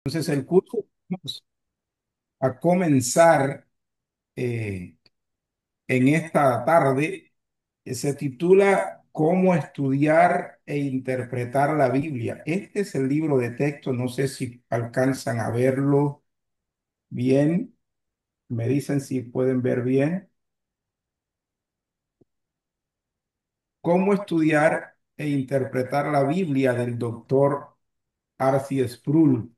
Entonces, el curso que vamos a comenzar eh, en esta tarde se titula ¿Cómo estudiar e interpretar la Biblia? Este es el libro de texto, no sé si alcanzan a verlo bien, me dicen si pueden ver bien. ¿Cómo estudiar e interpretar la Biblia del doctor Arcee Sproul?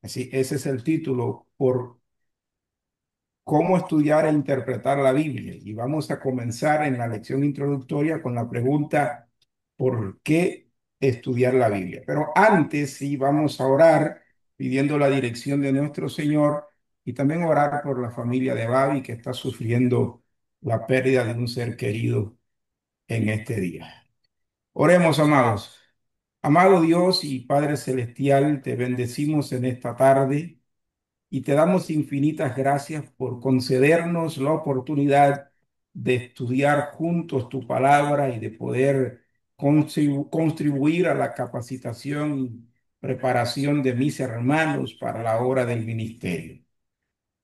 Así, ese es el título, por cómo estudiar e interpretar la Biblia. Y vamos a comenzar en la lección introductoria con la pregunta, ¿por qué estudiar la Biblia? Pero antes sí vamos a orar pidiendo la dirección de nuestro Señor y también orar por la familia de Babi que está sufriendo la pérdida de un ser querido en este día. Oremos, amados. Amado Dios y Padre Celestial, te bendecimos en esta tarde y te damos infinitas gracias por concedernos la oportunidad de estudiar juntos tu palabra y de poder contribuir a la capacitación y preparación de mis hermanos para la obra del ministerio.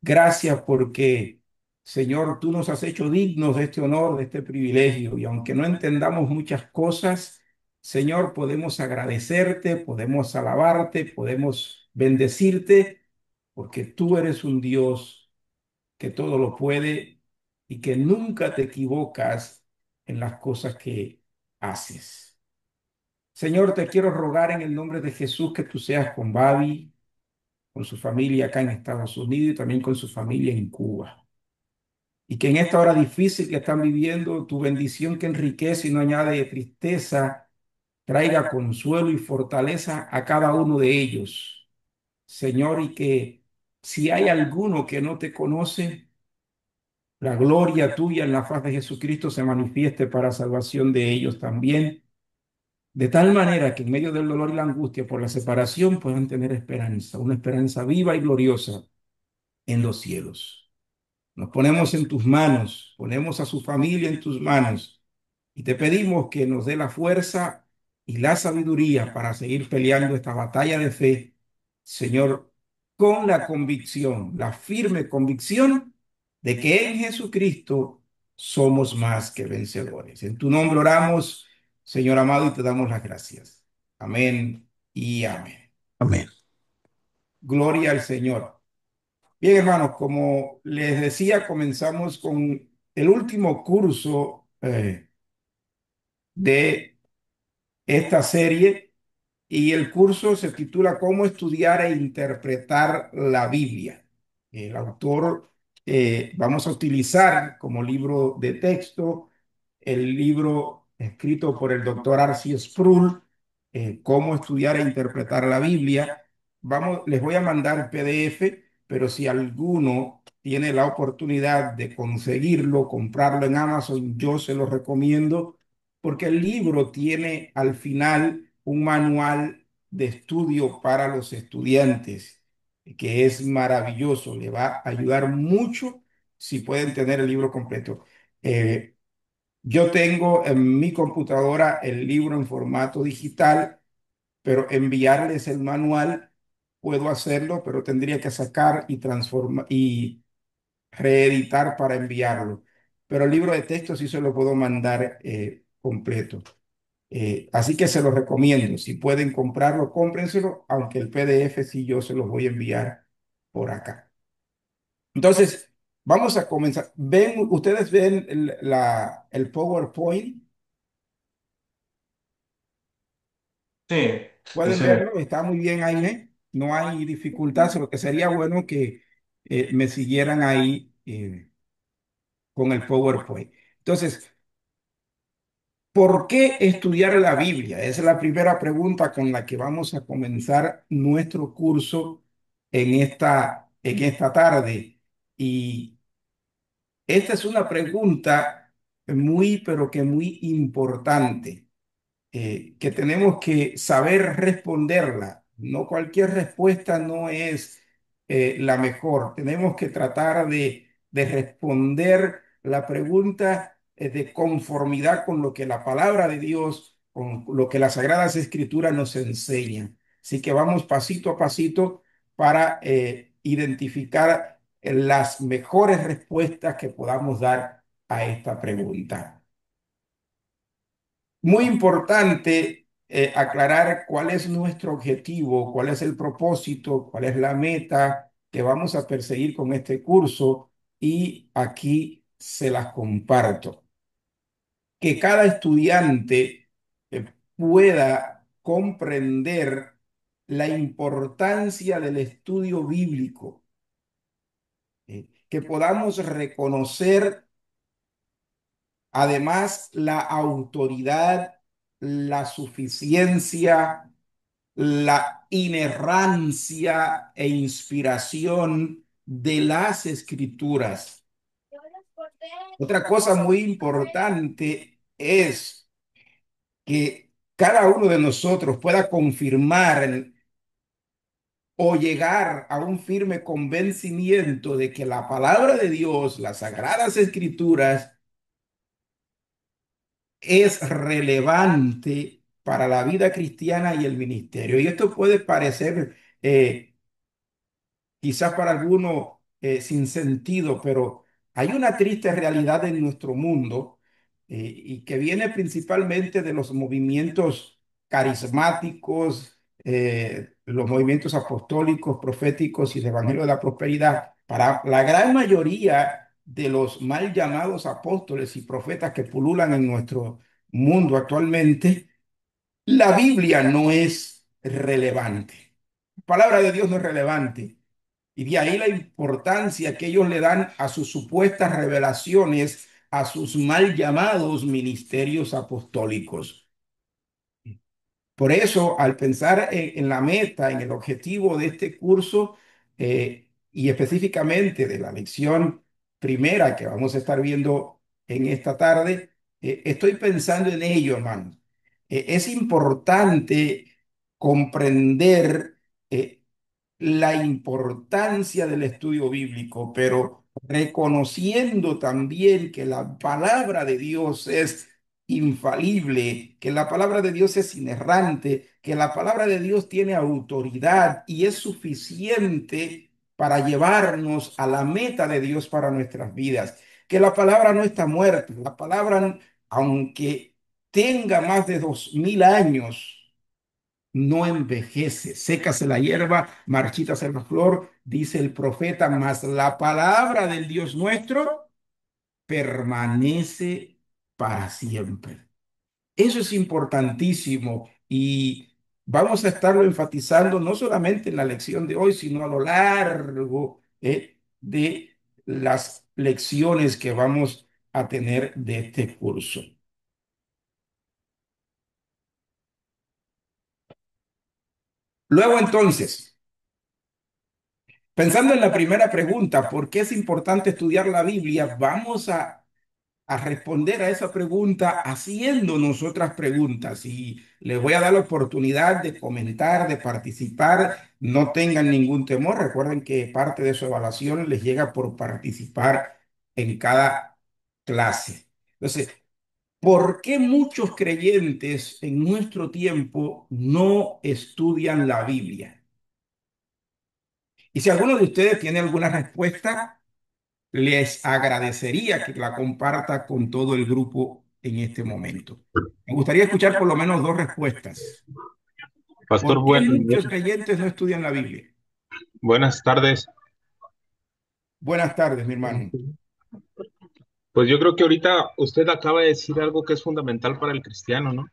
Gracias porque, Señor, tú nos has hecho dignos de este honor, de este privilegio, y aunque no entendamos muchas cosas, Señor, podemos agradecerte, podemos alabarte, podemos bendecirte porque tú eres un Dios que todo lo puede y que nunca te equivocas en las cosas que haces. Señor, te quiero rogar en el nombre de Jesús que tú seas con Babi, con su familia acá en Estados Unidos y también con su familia en Cuba. Y que en esta hora difícil que están viviendo, tu bendición que enriquece y no añade tristeza, traiga consuelo y fortaleza a cada uno de ellos. Señor, y que si hay alguno que no te conoce, la gloria tuya en la faz de Jesucristo se manifieste para salvación de ellos también, de tal manera que en medio del dolor y la angustia por la separación puedan tener esperanza, una esperanza viva y gloriosa en los cielos. Nos ponemos en tus manos, ponemos a su familia en tus manos y te pedimos que nos dé la fuerza y la sabiduría para seguir peleando esta batalla de fe, Señor, con la convicción, la firme convicción de que en Jesucristo somos más que vencedores. En tu nombre oramos, Señor amado, y te damos las gracias. Amén y amén. Amén. Gloria al Señor. Bien, hermanos, como les decía, comenzamos con el último curso de esta serie y el curso se titula ¿Cómo estudiar e interpretar la Biblia? El autor, vamos a utilizar como libro de texto el libro escrito por el doctor Arcee Sproul, Cómo estudiar e interpretar la Biblia. Vamos, les voy a mandar PDF, pero si alguno tiene la oportunidad de conseguirlo, comprarlo en Amazon, yo se lo recomiendo porque el libro tiene al final un manual de estudio para los estudiantes, que es maravilloso, le va a ayudar mucho si pueden tener el libro completo. Yo tengo en mi computadora el libro en formato digital, pero enviarles el manual puedo hacerlo, pero tendría que sacar y transformar y reeditar para enviarlo. Pero el libro de texto sí se lo puedo mandar completo. Así que se lo recomiendo. Si pueden comprarlo, cómprenselo, aunque el PDF sí yo se los voy a enviar por acá. Entonces, vamos a comenzar. ¿Ven, ustedes ven el PowerPoint? Sí, sí, Pueden sí. verlo, está muy bien ahí, ¿eh? No hay dificultad, solo que sería bueno que me siguieran ahí con el PowerPoint. Entonces, ¿por qué estudiar la Biblia? Esa es la primera pregunta con la que vamos a comenzar nuestro curso en esta tarde. Y esta es una pregunta muy, pero que muy importante, que tenemos que saber responderla. No cualquier respuesta no es la mejor. Tenemos que tratar de responder la pregunta de conformidad con lo que la palabra de Dios con lo que las Sagradas Escrituras nos enseñan. Así que vamos pasito a pasito para identificar las mejores respuestas que podamos dar a esta pregunta. Muy importante aclarar cuál es nuestro objetivo, cuál es el propósito, cuál es la meta que vamos a perseguir con este curso y aquí se las comparto. Que cada estudiante pueda comprender la importancia del estudio bíblico, que podamos reconocer además la autoridad, la suficiencia, la inerrancia e inspiración de las escrituras. Otra cosa muy importante es que cada uno de nosotros pueda confirmar o llegar a un firme convencimiento de que la palabra de Dios, las sagradas escrituras, es relevante para la vida cristiana y el ministerio. Y esto puede parecer quizás para algunos sin sentido, pero hay una triste realidad en nuestro mundo y que viene principalmente de los movimientos carismáticos, los movimientos apostólicos, proféticos y el Evangelio de la Prosperidad. Para la gran mayoría de los mal llamados apóstoles y profetas que pululan en nuestro mundo actualmente, la Biblia no es relevante. La palabra de Dios no es relevante. Y de ahí la importancia que ellos le dan a sus supuestas revelaciones, a sus mal llamados ministerios apostólicos. Por eso, al pensar en la meta, en el objetivo de este curso, y específicamente de la lección primera que vamos a estar viendo en esta tarde, estoy pensando en ello, hermanos. Es importante comprender la importancia del estudio bíblico, pero reconociendo también que la palabra de Dios es infalible, que la palabra de Dios es inerrante, que la palabra de Dios tiene autoridad y es suficiente para llevarnos a la meta de Dios para nuestras vidas, que la palabra no está muerta, la palabra, aunque tenga más de 2000 años, no envejece, sécase la hierba, marchítase la flor, dice el profeta, mas la palabra del Dios nuestro permanece para siempre. Eso es importantísimo y vamos a estarlo enfatizando no solamente en la lección de hoy, sino a lo largo de las lecciones que vamos a tener de este curso. Luego entonces, pensando en la primera pregunta, ¿por qué es importante estudiar la Biblia? Vamos a responder a esa pregunta haciéndonos otras preguntas y les voy a dar la oportunidad de comentar, de participar. No tengan ningún temor. Recuerden que parte de su evaluación les llega por participar en cada clase. Entonces, ¿por qué muchos creyentes en nuestro tiempo no estudian la Biblia? Y si alguno de ustedes tiene alguna respuesta, les agradecería que la comparta con todo el grupo en este momento. Me gustaría escuchar por lo menos dos respuestas. Pastor, ¿Por qué muchos creyentes no estudian la Biblia? buenas tardes. Buenas tardes, mi hermano. Pues yo creo que ahorita usted acaba de decir algo que es fundamental para el cristiano, ¿no?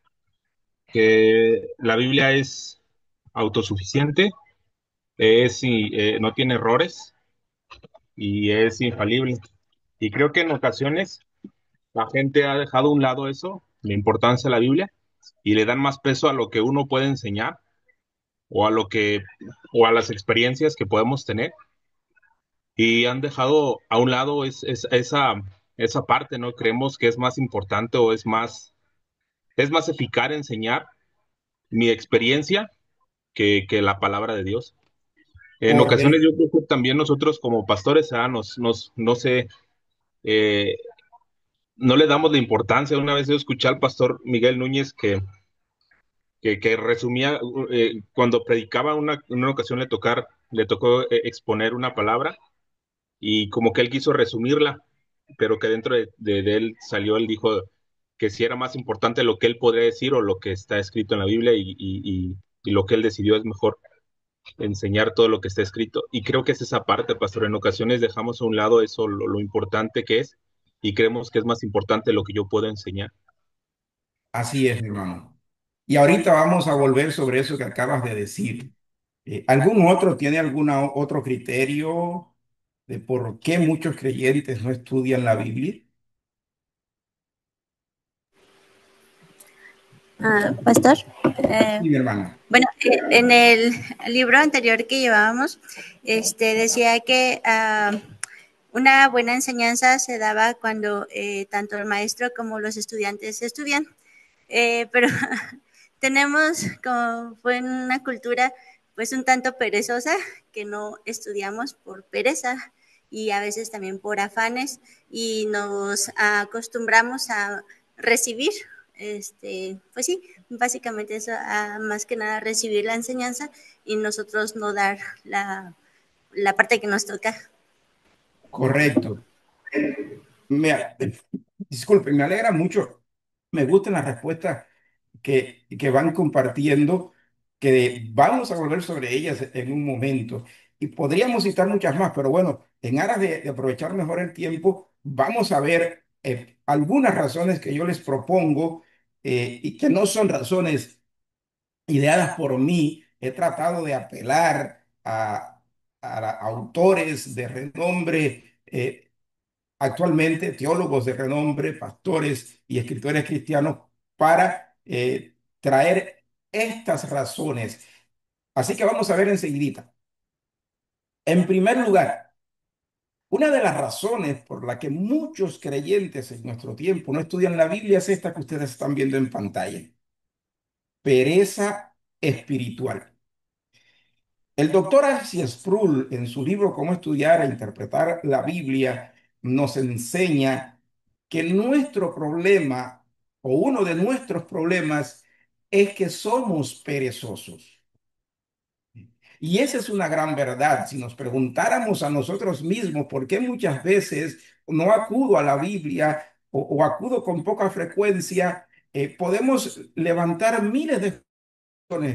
Que la Biblia es autosuficiente, no tiene errores y es infalible. Y creo que en ocasiones la gente ha dejado a un lado eso, la importancia de la Biblia, y le dan más peso a lo que uno puede enseñar o a lo que o a las experiencias que podemos tener y han dejado a un lado esa parte, ¿no? Creemos que es más importante o es más eficaz enseñar mi experiencia que la palabra de Dios. En ocasiones Correcto. yo creo que también nosotros como pastores, no sé, eh, no le damos la importancia. Una vez yo escuché al pastor Miguel Núñez que resumía, cuando predicaba en una ocasión le tocó exponer una palabra y como que él quiso resumirla, pero que dentro de él salió, él dijo que si era más importante lo que él podría decir o lo que está escrito en la Biblia y lo que él decidió es mejor enseñar todo lo que está escrito. Y creo que es esa parte, pastor. En ocasiones dejamos a un lado eso, lo importante que es, y creemos que es más importante lo que yo puedo enseñar. Así es, hermano. Y ahorita vamos a volver sobre eso que acabas de decir. ¿Algún otro tiene algún otro criterio de por qué muchos creyentes no estudian la Biblia? Pastor. Sí, mi hermana. Bueno, en el libro anterior que llevábamos, decía que una buena enseñanza se daba cuando tanto el maestro como los estudiantes estudian, pero tenemos como fue en una cultura pues un tanto perezosa que no estudiamos por pereza y a veces también por afanes y nos acostumbramos a recibir, pues sí, básicamente eso, más que nada recibir la enseñanza y nosotros no dar la parte que nos toca. Correcto. Me, disculpe, me alegra mucho. Me gustan las respuestas que van compartiendo, que vamos a volver sobre ellas en un momento. Y podríamos citar muchas más, pero bueno, en aras de aprovechar mejor el tiempo, vamos a ver algunas razones que yo les propongo y que no son razones ideadas por mí. He tratado de apelar a autores de renombre. Actualmente teólogos de renombre, pastores y escritores cristianos para traer estas razones. Así que vamos a ver enseguida. En primer lugar, una de las razones por la que muchos creyentes en nuestro tiempo no estudian la Biblia es esta que ustedes están viendo en pantalla: pereza espiritual. El doctor Arcee Sproul, en su libro Cómo estudiar e interpretar la Biblia, nos enseña que nuestro problema, o uno de nuestros problemas, es que somos perezosos. Y esa es una gran verdad. Si nos preguntáramos a nosotros mismos por qué muchas veces no acudo a la Biblia o acudo con poca frecuencia, podemos levantar miles de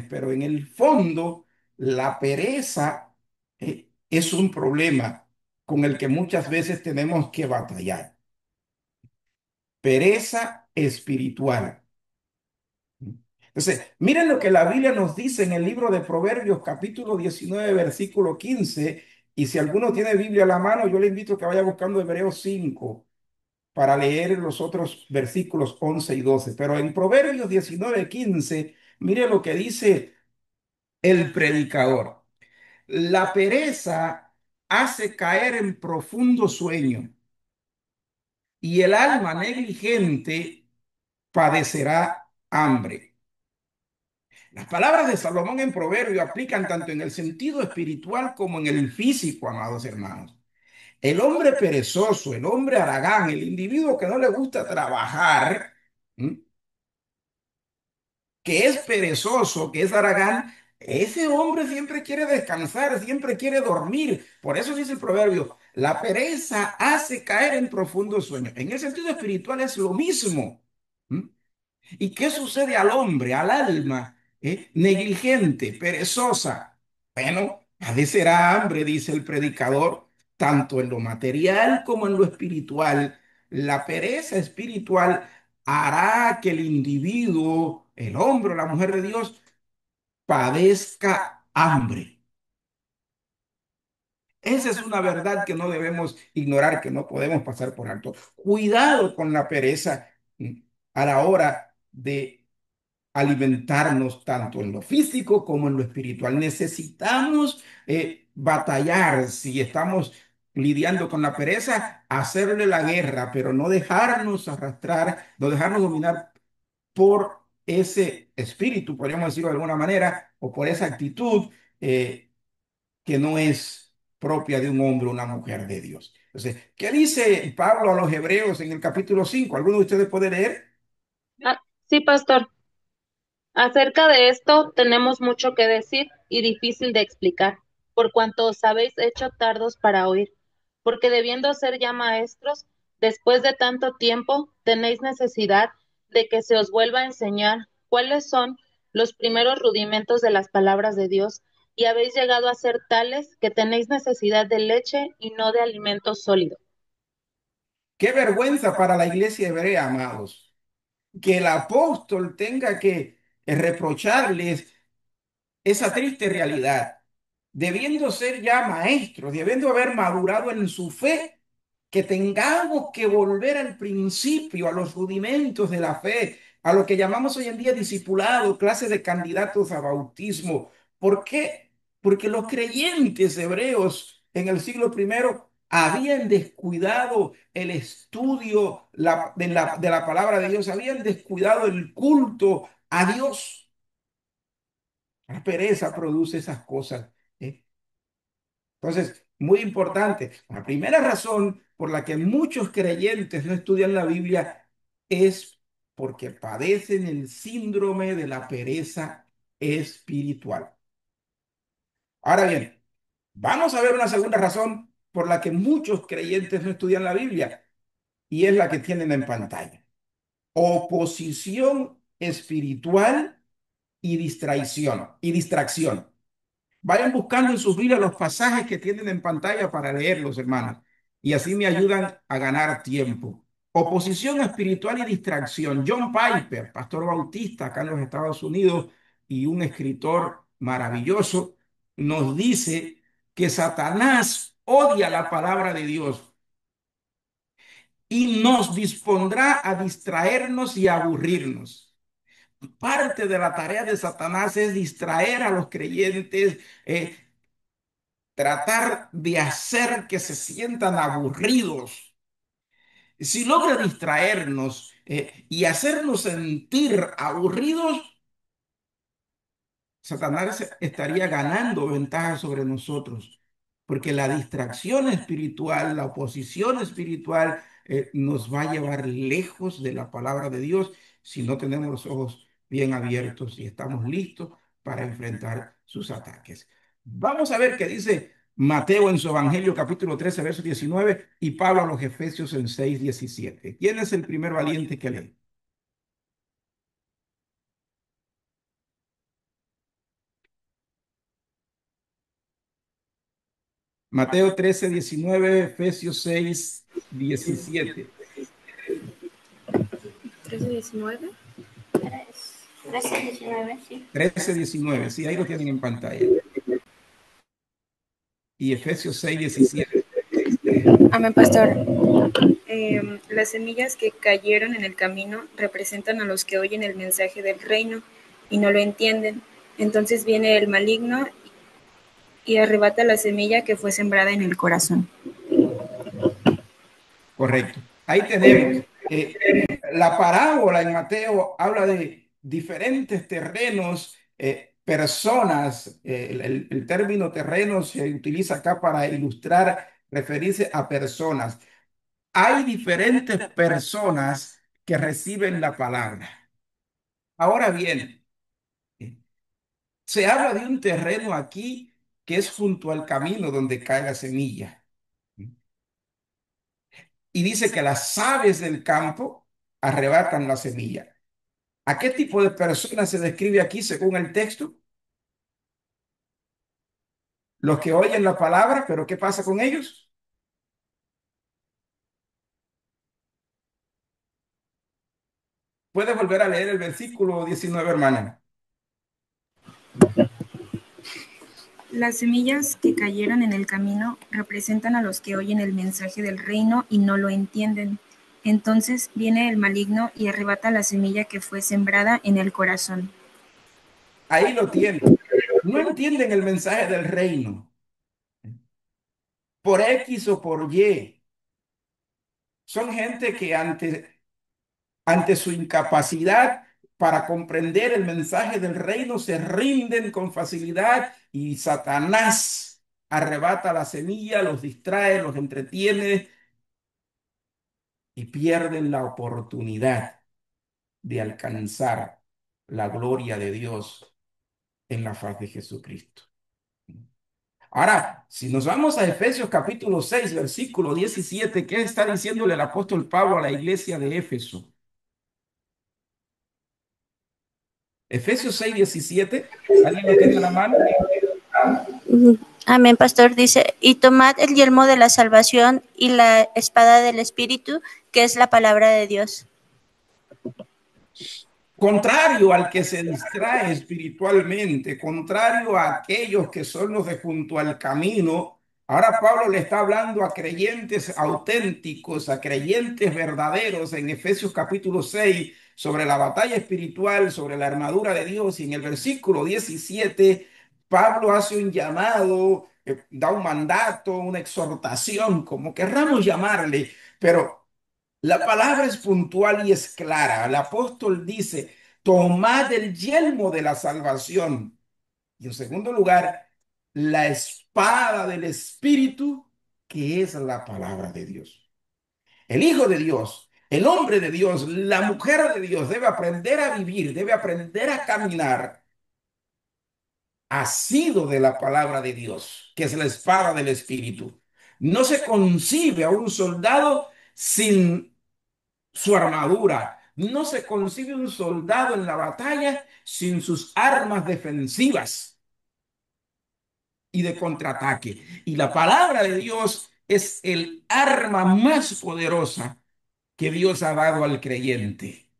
pero en el fondo la pereza es un problema con el que muchas veces tenemos que batallar. Pereza espiritual. Entonces, miren lo que la Biblia nos dice en el libro de Proverbios, capítulo 19 versículo 15. Y si alguno tiene Biblia a la mano, yo le invito a que vaya buscando Hebreos 5 para leer los otros versículos 11 y 12. Pero en Proverbios 19 15, mire lo que dice el predicador. La pereza hace caer en profundo sueño y el alma negligente padecerá hambre. Las palabras de Salomón en Proverbio aplican tanto en el sentido espiritual como en el físico, amados hermanos. El hombre perezoso, el hombre haragán, el individuo que no le gusta trabajar, ¿m? Que es perezoso, que es haragán, ese hombre siempre quiere descansar, siempre quiere dormir. Por eso dice el proverbio, la pereza hace caer en profundo sueño. En el sentido espiritual es lo mismo. ¿Mm? ¿Y qué sucede al hombre, al alma? Negligente, perezosa. Bueno, padecerá hambre, dice el predicador, tanto en lo material como en lo espiritual. La pereza espiritual hará que el individuo, el hombre o la mujer de Dios, padezca hambre. Esa es una verdad que no debemos ignorar, que no podemos pasar por alto. Cuidado con la pereza a la hora de alimentarnos tanto en lo físico como en lo espiritual. Necesitamos batallar si estamos lidiando con la pereza, hacerle la guerra, pero no dejarnos arrastrar, no dejarnos dominar por ese espíritu, podríamos decirlo de alguna manera, o por esa actitud que no es propia de un hombre o una mujer de Dios. Entonces, ¿qué dice Pablo a los Hebreos en el capítulo 5? ¿Alguno de ustedes puede leer? Ah, sí, pastor. Acerca de esto tenemos mucho que decir y difícil de explicar, por cuanto os habéis hecho tardos para oír, porque debiendo ser ya maestros, después de tanto tiempo, tenéis necesidad de que se os vuelva a enseñar cuáles son los primeros rudimentos de las palabras de Dios, y habéis llegado a ser tales que tenéis necesidad de leche y no de alimento sólido. Qué vergüenza para la iglesia hebrea, amados, que el apóstol tenga que reprocharles esa triste realidad, debiendo ser ya maestros, debiendo haber madurado en su fe, que tengamos que volver al principio, a los rudimentos de la fe, a lo que llamamos hoy en día discipulado, clases de candidatos a bautismo. ¿Por qué? Porque los creyentes hebreos en el siglo primero habían descuidado el estudio de la palabra de Dios, habían descuidado el culto a Dios. La pereza produce esas cosas. ¿Eh? Entonces, muy importante. La primera razón por la que muchos creyentes no estudian la Biblia es porque padecen el síndrome de la pereza espiritual. Ahora bien, vamos a ver una segunda razón por la que muchos creyentes no estudian la Biblia y es la que tienen en pantalla. Oposición espiritual y distracción. Vayan buscando en sus Biblias los pasajes que tienen en pantalla para leerlos, hermanos, y así me ayudan a ganar tiempo. Oposición espiritual y distracción. John Piper, pastor bautista acá en los Estados Unidos y un escritor maravilloso, nos dice que Satanás odia la palabra de Dios y nos dispondrá a distraernos y a aburrirnos. Parte de la tarea de Satanás es distraer a los creyentes, tratar de hacer que se sientan aburridos. Si logra distraernos y hacernos sentir aburridos, Satanás estaría ganando ventaja sobre nosotros, porque la distracción espiritual, la oposición espiritual, nos va a llevar lejos de la palabra de Dios si no tenemos los ojos bien abiertos y estamos listos para enfrentar sus ataques. Vamos a ver qué dice Mateo en su Evangelio capítulo 13 verso 19 y Pablo a los Efesios en 6 17. ¿Quién es el primer valiente que lee? Mateo 13 19, Efesios 6 17. 13:19. 13:19, sí. 13 19, sí, ahí lo tienen en pantalla. Y Efesios 6 17. Amén, pastor. Las semillas que cayeron en el camino representan a los que oyen el mensaje del reino y no lo entienden. Entonces viene el maligno y arrebata la semilla que fue sembrada en el corazón. Correcto. Ahí tenemos. La parábola en Mateo habla de diferentes terrenos, personas. El término terreno se utiliza acá para ilustrar, referirse a personas. Hay diferentes personas que reciben la palabra. Ahora bien, se habla de un terreno aquí que es junto al camino donde cae la semilla. Y dice que las aves del campo arrebatan la semilla. ¿A qué tipo de personas se describe aquí según el texto? Los que oyen la palabra, pero ¿qué pasa con ellos? Puedes volver a leer el versículo 19, hermana. Las semillas que cayeron en el camino representan a los que oyen el mensaje del reino y no lo entienden. Entonces viene el maligno y arrebata la semilla que fue sembrada en el corazón. Ahí lo tienen. No entienden el mensaje del reino. Por X o por Y. Son gente que ante su incapacidad para comprender el mensaje del reino se rinden con facilidad y Satanás arrebata la semilla, los distrae, los entretiene y pierden la oportunidad de alcanzar la gloria de Dios en la faz de Jesucristo. Ahora, si nos vamos a Efesios capítulo 6, versículo 17, ¿qué está diciéndole el apóstol Pablo a la iglesia de Éfeso? Efesios 6, 17, ¿alguien lo tiene a la mano? Amén, pastor. Dice, y tomad el yelmo de la salvación y la espada del Espíritu, que es la palabra de Dios. Contrario al que se distrae espiritualmente, contrario a aquellos que son los de junto al camino, ahora Pablo le está hablando a creyentes auténticos, a creyentes verdaderos en Efesios capítulo 6 sobre la batalla espiritual, sobre la armadura de Dios. Y en el versículo 17, Pablo hace un llamado, da un mandato, una exhortación, como querramos llamarle, pero la palabra es puntual y es clara. El apóstol dice, tomad el yelmo de la salvación. Y en segundo lugar, la espada del Espíritu, que es la palabra de Dios. El Hijo de Dios, el hombre de Dios, la mujer de Dios debe aprender a vivir, debe aprender a caminar asido de la palabra de Dios, que es la espada del Espíritu. No se concibe a un soldado sin su armadura. No se concibe un soldado en la batalla sin sus armas defensivas y de contraataque. Y la palabra de Dios es el arma más poderosa que Dios ha dado al creyente,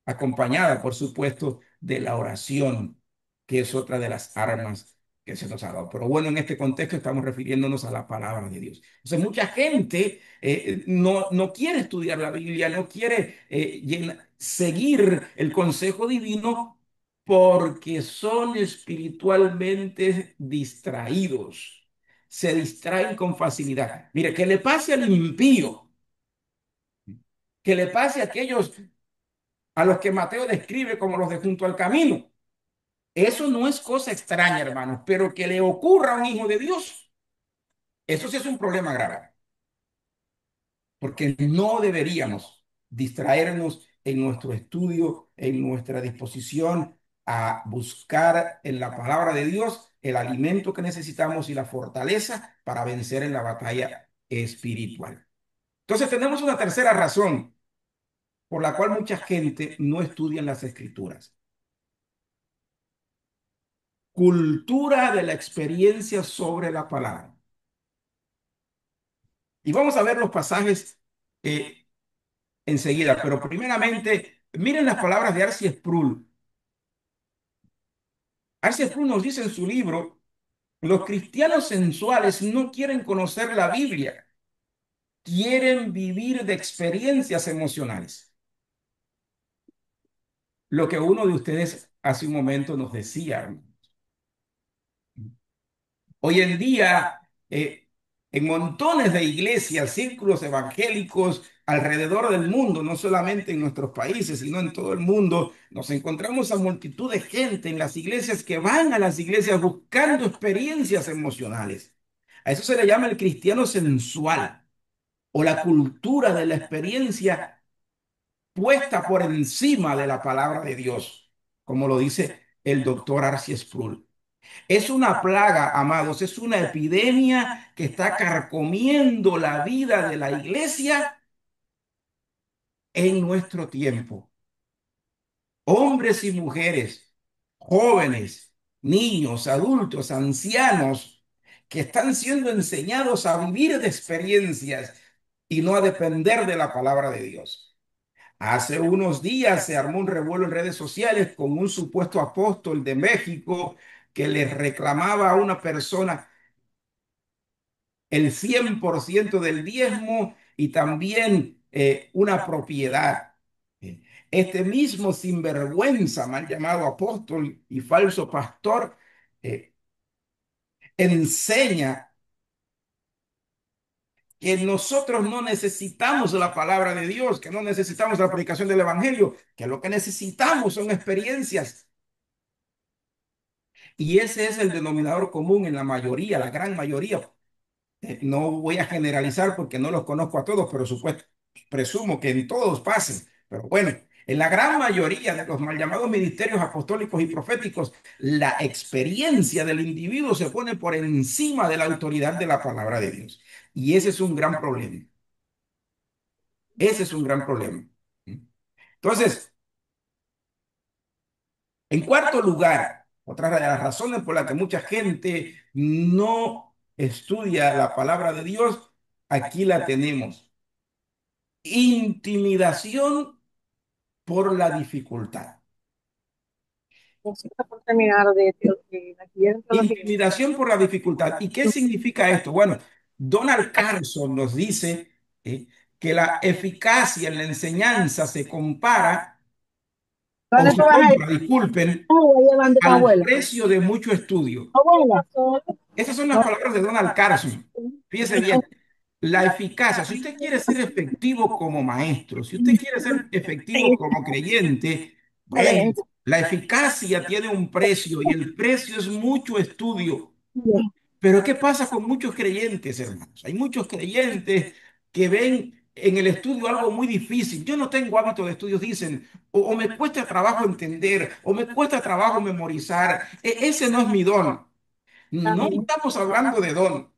acompañada, por supuesto, de la oración, que es otra de las armas que se nos ha dado. Pero bueno, en este contexto estamos refiriéndonos a la palabra de Dios. Entonces, mucha gente no quiere estudiar la Biblia, no quiere seguir el consejo divino porque son espiritualmente distraídos. Se distraen con facilidad. Mire, que le pase al impío, que le pase a aquellos a los que Mateo describe como los de junto al camino. Eso no es cosa extraña, hermanos, pero que le ocurra a un hijo de Dios, eso sí es un problema grave, porque no deberíamos distraernos en nuestro estudio, en nuestra disposición a buscar en la palabra de Dios el alimento que necesitamos y la fortaleza para vencer en la batalla espiritual. Entonces tenemos una tercera razón por la cual mucha gente no estudia en las escrituras. Cultura de la experiencia sobre la palabra. Y vamos a ver los pasajes eh, enseguida, pero primeramente, miren las palabras de Arcee Sproul. Arcee Sproul nos dice en su libro, los cristianos sensuales no quieren conocer la Biblia, quieren vivir de experiencias emocionales. Lo que uno de ustedes hace un momento nos decía. Hoy en día, en montones de iglesias, círculos evangélicos alrededor del mundo, no solamente en nuestros países, sino en todo el mundo, nos encontramos a multitud de gente en las iglesias que van a las iglesias buscando experiencias emocionales. A eso se le llama el cristiano sensual o la cultura de la experiencia puesta por encima de la palabra de Dios, como lo dice el doctor Arcee Sproul. Es una plaga, amados, es una epidemia que está carcomiendo la vida de la iglesia en nuestro tiempo. Hombres y mujeres, jóvenes, niños, adultos, ancianos, que están siendo enseñados a vivir de experiencias y no a depender de la palabra de Dios. Hace unos días se armó un revuelo en redes sociales con un supuesto apóstol de México que le reclamaba a una persona el 100% del diezmo y también una propiedad. Este mismo sinvergüenza, mal llamado apóstol y falso pastor, eh, enseña que nosotros no necesitamos la palabra de Dios, que no necesitamos la predicación del evangelio, que lo que necesitamos son experiencias. Y ese es el denominador común en la mayoría, la gran mayoría. No voy a generalizar porque no los conozco a todos, pero supuesto, presumo que en todos pasen. Pero bueno, En la gran mayoría de los mal llamados ministerios apostólicos y proféticos, la experiencia del individuo se pone por encima de la autoridad de la palabra de Dios. Y ese es un gran problema. Ese es un gran problema. Entonces, en cuarto lugar, otra de las razones por las que mucha gente no estudia la palabra de Dios, aquí la tenemos. Intimidación por la dificultad. Por terminar de Intimidación por la dificultad. ¿Y qué significa esto? Bueno, Donald Carson nos dice que la eficacia en la enseñanza se compara o ¿Dónde tú se vas a ir? compra, disculpen, Voy llevando a tu al abuela. precio de mucho estudio. Abuela. Esas son las palabras de Donald Carson. Fíjese bien, la eficacia, si usted quiere ser efectivo como maestro, si usted quiere ser efectivo como creyente, bueno, la eficacia tiene un precio y el precio es mucho estudio. Pero ¿qué pasa con muchos creyentes, hermanos? Hay muchos creyentes que ven en el estudio algo muy difícil. Yo no tengo hábito de estudios, dicen, o me cuesta trabajo entender, o me cuesta trabajo memorizar. Ese no es mi don. No estamos hablando de don.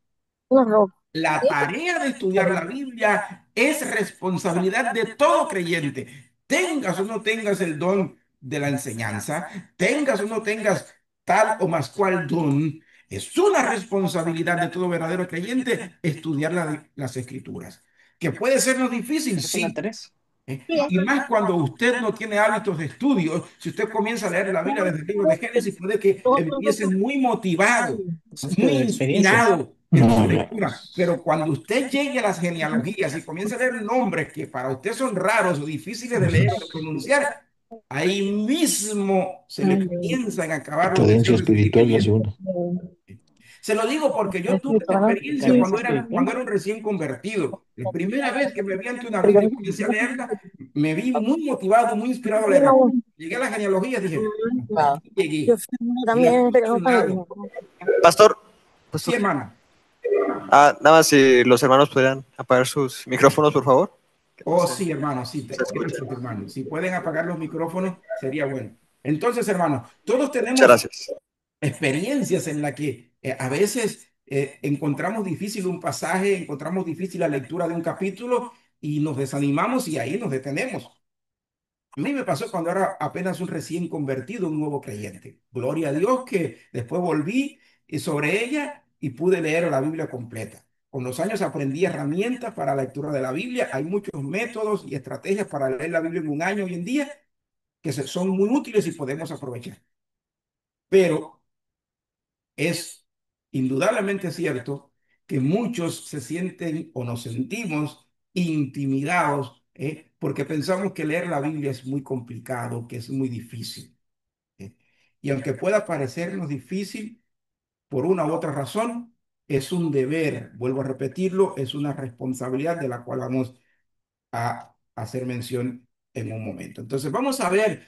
La tarea de estudiar la Biblia es responsabilidad de todo creyente. Tengas o no tengas el don de la enseñanza, tengas o no tengas tal o más cual don, es una responsabilidad de todo verdadero creyente estudiar las escrituras. Que puede sernos difícil, sí, y más cuando usted no tiene hábitos de estudio, si usted comienza a leer la Biblia desde el libro de Génesis, puede que empiece muy motivado, muy inspirado en su lectura. Pero cuando usted llegue a las genealogías y comienza a leer nombres que para usted son raros o difíciles de leer o de pronunciar, ahí mismo se le comienzan a acabar los Cadencia deseos de seguir espiritual la leyendo. segunda. Se lo digo porque yo tuve esta experiencia cuando era un recién convertido. La primera vez que me vi ante una Biblia y comencé a leerla, me vi muy motivado, muy inspirado a leerla. Llegué a la genealogía y dije, aquí llegué. Y la También, pero no para funcionado. Pastor, Sí, pastor. hermano. Nada más si los hermanos podrían apagar sus micrófonos, por favor. Oh, sí, hermano, sí, gracias, hermano. Si pueden apagar los micrófonos, sería bueno. Entonces, hermano, todos Muchas tenemos gracias. experiencias en las que a veces encontramos difícil un pasaje, encontramos difícil la lectura de un capítulo y nos desanimamos y ahí nos detenemos. A mí me pasó cuando era apenas un recién convertido, un nuevo creyente. Gloria a Dios que después volví sobre ella y pude leer la Biblia completa. Con los años aprendí herramientas para la lectura de la Biblia. Hay muchos métodos y estrategias para leer la Biblia en un año hoy en día que son muy útiles y podemos aprovechar. Pero es indudablemente cierto que muchos se sienten o nos sentimos intimidados, porque pensamos que leer la Biblia es muy complicado, que es muy difícil. ¿Eh? Y aunque pueda parecernos difícil por una u otra razón, es un deber, vuelvo a repetirlo, es una responsabilidad de la cual vamos a hacer mención en un momento. Entonces vamos a ver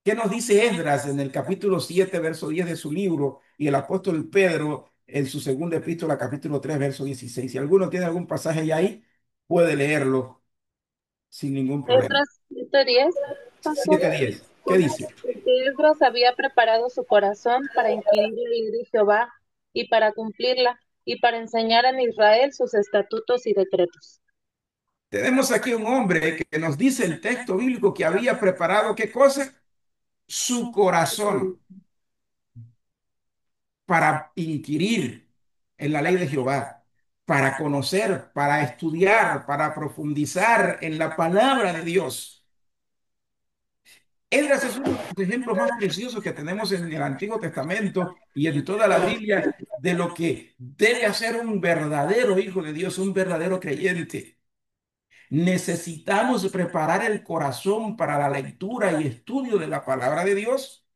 qué nos dice Esdras en el capítulo 7 verso 10 de su libro, y el apóstol Pedro en su segunda epístola, capítulo 3 verso 16. Si alguno tiene algún pasaje ya ahí, puede leerlo sin ningún problema. Esdras 7:10, pastor. 7:10. ¿Qué dice? Que Esdras había preparado su corazón para inquirir la ley de Jehová y para cumplirla, y para enseñar en Israel sus estatutos y decretos. Tenemos aquí un hombre que nos dice el texto bíblico que había preparado, ¿qué cosa? Su corazón para inquirir en la ley de Jehová, para conocer, para estudiar, para profundizar en la palabra de Dios. Esdras es uno de los ejemplos más preciosos que tenemos en el Antiguo Testamento y en toda la Biblia de lo que debe hacer un verdadero hijo de Dios, un verdadero creyente. Necesitamos preparar el corazón para la lectura y estudio de la palabra de Dios.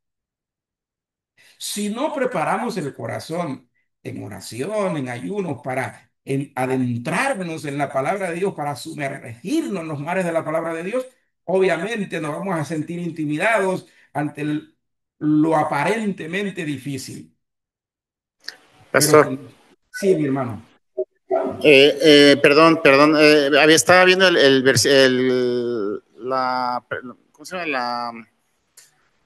Si no preparamos el corazón en oración, en ayunos, para adentrarnos en la palabra de Dios, para sumergirnos en los mares de la palabra de Dios, obviamente nos vamos a sentir intimidados ante lo aparentemente difícil. Pero Pastor. sí, mi hermano. Perdón, estaba viendo ¿cómo se llama?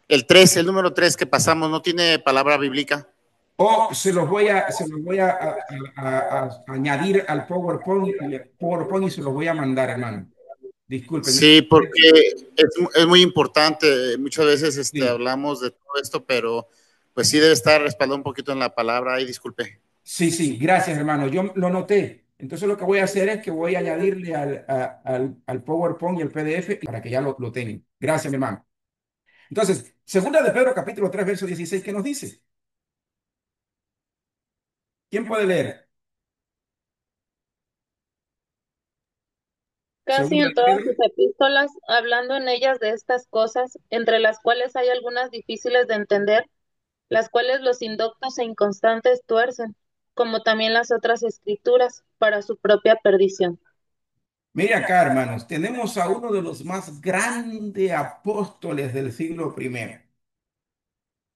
El 3, el número 3 que pasamos, ¿no tiene palabra bíblica? O se los voy a añadir al PowerPoint y se los voy a mandar, hermano. Disculpen. Sí, porque es muy importante. Muchas veces Sí, hablamos de todo esto, pero pues sí debe estar respaldado un poquito en la palabra. Ay, disculpe. sí, sí, gracias, hermano. Yo lo noté. Entonces lo que voy a hacer es que voy a añadirle al PowerPoint y el PDF para que ya lo tengan. Gracias, mi hermano. Entonces, segunda de Pedro, capítulo 3 verso 16, ¿qué nos dice? ¿Quién puede leer? Casi Segunda en de todas Pedro. sus epístolas, hablando en ellas de estas cosas, entre las cuales hay algunas difíciles de entender, las cuales los indoctos e inconstantes tuercen, como también las otras escrituras, para su propia perdición. Mira acá, hermanos, tenemos a uno de los más grandes apóstoles del siglo primero,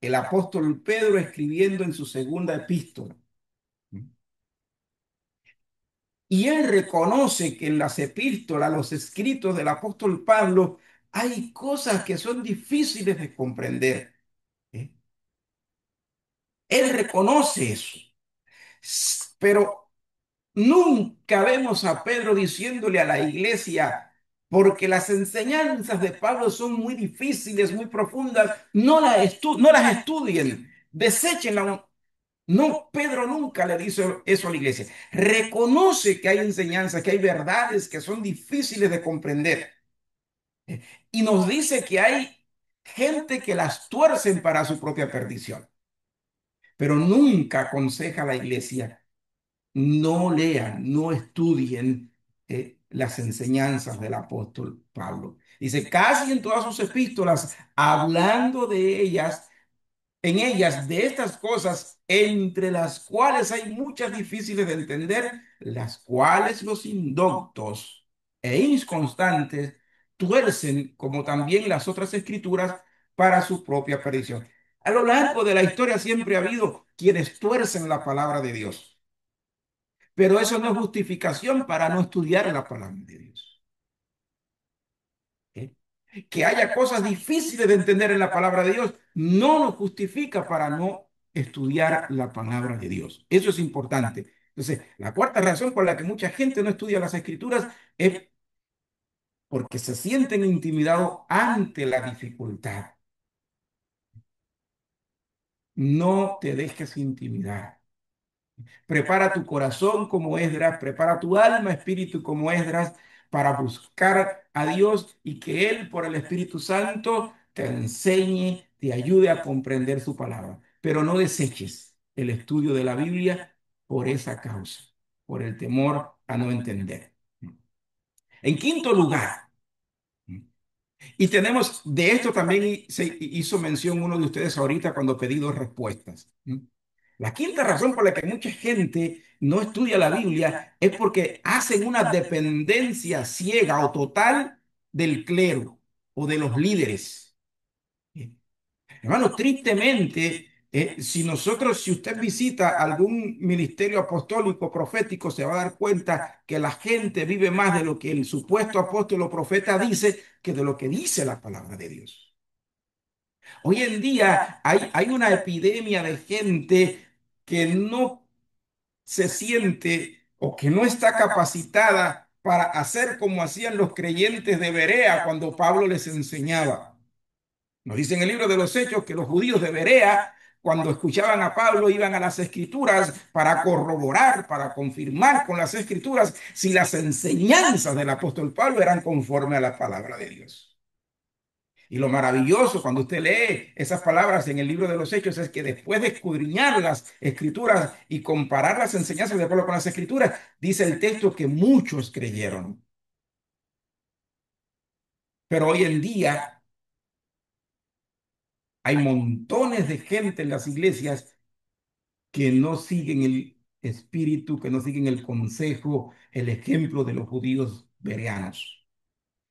el apóstol Pedro escribiendo en su segunda epístola. Y él reconoce que en las epístolas, los escritos del apóstol Pablo, hay cosas que son difíciles de comprender. ¿Eh? Él reconoce eso. Pero nunca vemos a Pedro diciéndole a la iglesia, porque las enseñanzas de Pablo son muy difíciles, muy profundas, no las estudien, deséchenlas. No, Pedro nunca le dice eso a la iglesia. Reconoce que hay enseñanzas, que hay verdades que son difíciles de comprender. Y nos dice que hay gente que las tuercen para su propia perdición. Pero nunca aconseja a la iglesia, no lean, no estudien las enseñanzas del apóstol Pablo. Dice, casi en todas sus epístolas, hablando de ellas, en ellas de estas cosas, entre las cuales hay muchas difíciles de entender, las cuales los indoctos e inconstantes tuercen, como también las otras escrituras, para su propia perdición. A lo largo de la historia siempre ha habido quienes tuercen la palabra de Dios, pero eso no es justificación para no estudiar la palabra de Dios. ¿Eh? Que haya cosas difíciles de entender en la palabra de Dios no nos justifica para no estudiar la palabra de Dios. Eso es importante. Entonces, la cuarta razón por la que mucha gente no estudia las escrituras es porque se sienten intimidados ante la dificultad. No te dejes intimidar. Prepara tu corazón como Esdras, prepara tu alma, espíritu como Esdras para buscar a Dios y que Él por el Espíritu Santo te enseñe, te ayude a comprender su palabra. Pero no deseches el estudio de la Biblia por esa causa, por el temor a no entender. En quinto lugar, y tenemos, de esto también se hizo mención uno de ustedes ahorita cuando pedí dos respuestas. La quinta razón por la que mucha gente no estudia la Biblia es porque hacen una dependencia ciega o total del clero o de los líderes. Hermano, tristemente, si usted visita algún ministerio apostólico profético, se va a dar cuenta que la gente vive más de lo que el supuesto apóstol o profeta dice que de lo que dice la palabra de Dios. Hoy en día hay una epidemia de gente que no se siente o que no está capacitada para hacer como hacían los creyentes de Berea cuando Pablo les enseñaba. Nos dice en el libro de los Hechos que los judíos de Berea, cuando escuchaban a Pablo, iban a las escrituras para corroborar, para confirmar con las escrituras si las enseñanzas del apóstol Pablo eran conforme a la palabra de Dios. Y lo maravilloso cuando usted lee esas palabras en el libro de los Hechos es que después de escudriñar las escrituras y comparar las enseñanzas de Pablo con las escrituras, dice el texto que muchos creyeron. Pero hoy en día hay montones de gente en las iglesias que no siguen el espíritu, que no siguen el consejo, el ejemplo de los judíos bereanos,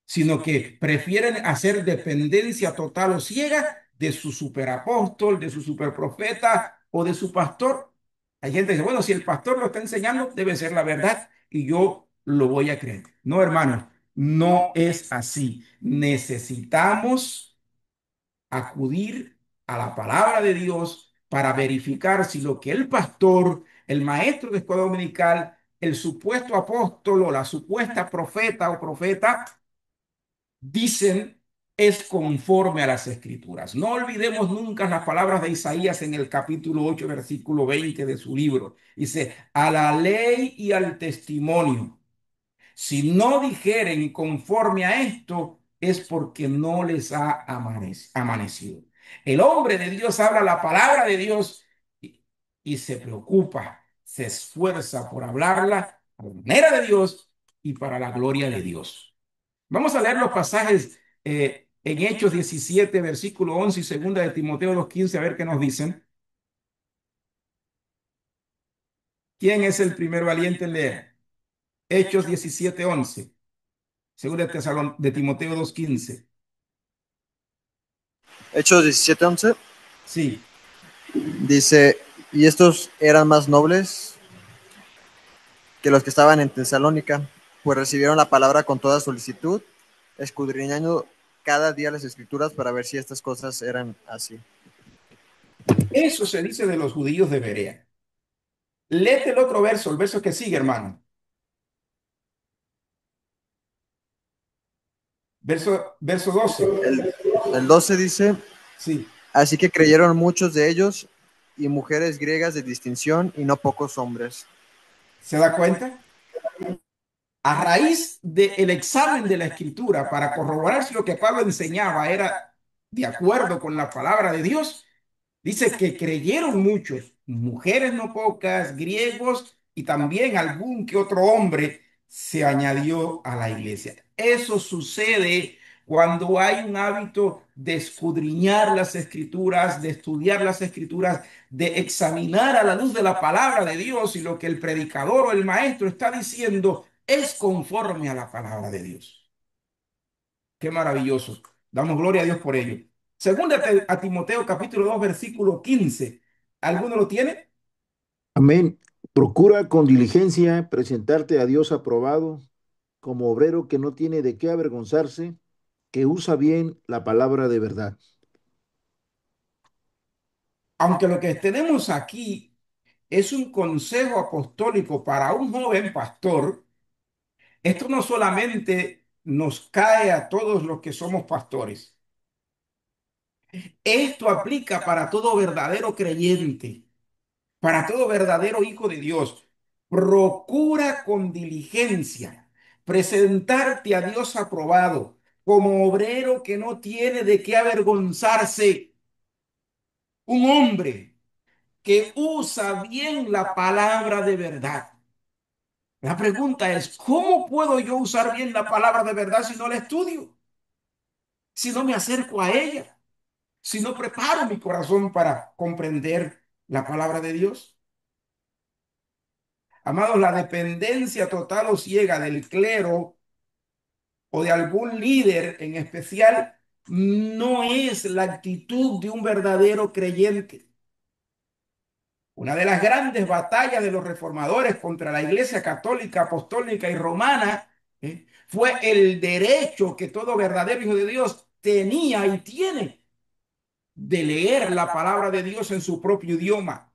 sino que prefieren hacer dependencia total o ciega de su superapóstol, de su superprofeta o de su pastor. Hay gente que dice, bueno, si el pastor lo está enseñando, debe ser la verdad y yo lo voy a creer. No, hermano, No es así. Necesitamos acudir a la palabra de Dios para verificar si lo que el pastor, el maestro de escuela dominical, el supuesto apóstol o la supuesta profeta o profeta dicen es conforme a las escrituras. No olvidemos nunca las palabras de Isaías en el capítulo 8 versículo 20 de su libro. Dice, a la ley y al testimonio. Si no dijeren conforme a esto, es porque no les ha amanecido. El hombre de Dios habla la palabra de Dios y se preocupa, se esfuerza por hablarla a la manera de Dios y para la gloria de Dios. Vamos a leer los pasajes en Hechos 17, versículo 11 y segunda de Timoteo 2:15, a ver qué nos dicen. ¿Quién es el primer valiente en leer? Hechos 17:11. Segunda de Timoteo 2:15. Hechos 17:11 Sí, dice, y estos eran más nobles que los que estaban en Tesalónica, pues recibieron la palabra con toda solicitud, escudriñando cada día las escrituras para ver si estas cosas eran así. eso se dice de los judíos de Berea. Léete el otro verso, el verso que sigue, hermano. Verso 12. El 12 dice, Sí, así que creyeron muchos de ellos y mujeres griegas de distinción y no pocos hombres. ¿se da cuenta? A raíz del examen de la escritura para corroborar si lo que Pablo enseñaba era de acuerdo con la palabra de Dios, dice que creyeron muchos, mujeres no pocas, griegos y también algún que otro hombre se añadió a la iglesia. Eso sucede cuando hay un hábito de escudriñar las escrituras, de estudiar las escrituras, de examinar a la luz de la palabra de Dios y lo que el predicador o el maestro está diciendo es conforme a la palabra de Dios. Qué maravilloso. Damos gloria a Dios por ello. Segunda a Timoteo capítulo 2 versículo 15. ¿Alguno lo tiene? Amén. Procura con diligencia presentarte a Dios aprobado como obrero que no tiene de qué avergonzarse, que usa bien la palabra de verdad. Aunque lo que tenemos aquí es un consejo apostólico para un joven pastor, esto no solamente nos cae a todos los que somos pastores. Esto aplica para todo verdadero creyente, para todo verdadero hijo de Dios. Procura con diligencia presentarte a Dios aprobado como obrero que no tiene de qué avergonzarse, un hombre que usa bien la palabra de verdad. La pregunta es, ¿cómo puedo yo usar bien la palabra de verdad si no la estudio? Si no me acerco a ella, si no preparo mi corazón para comprender la palabra de Dios. Amados, la dependencia total o ciega del clero o de algún líder en especial no es la actitud de un verdadero creyente. Una de las grandes batallas de los reformadores contra la Iglesia católica, apostólica y romana fue el derecho que todo verdadero hijo de Dios tenía y tiene de leer la palabra de Dios en su propio idioma,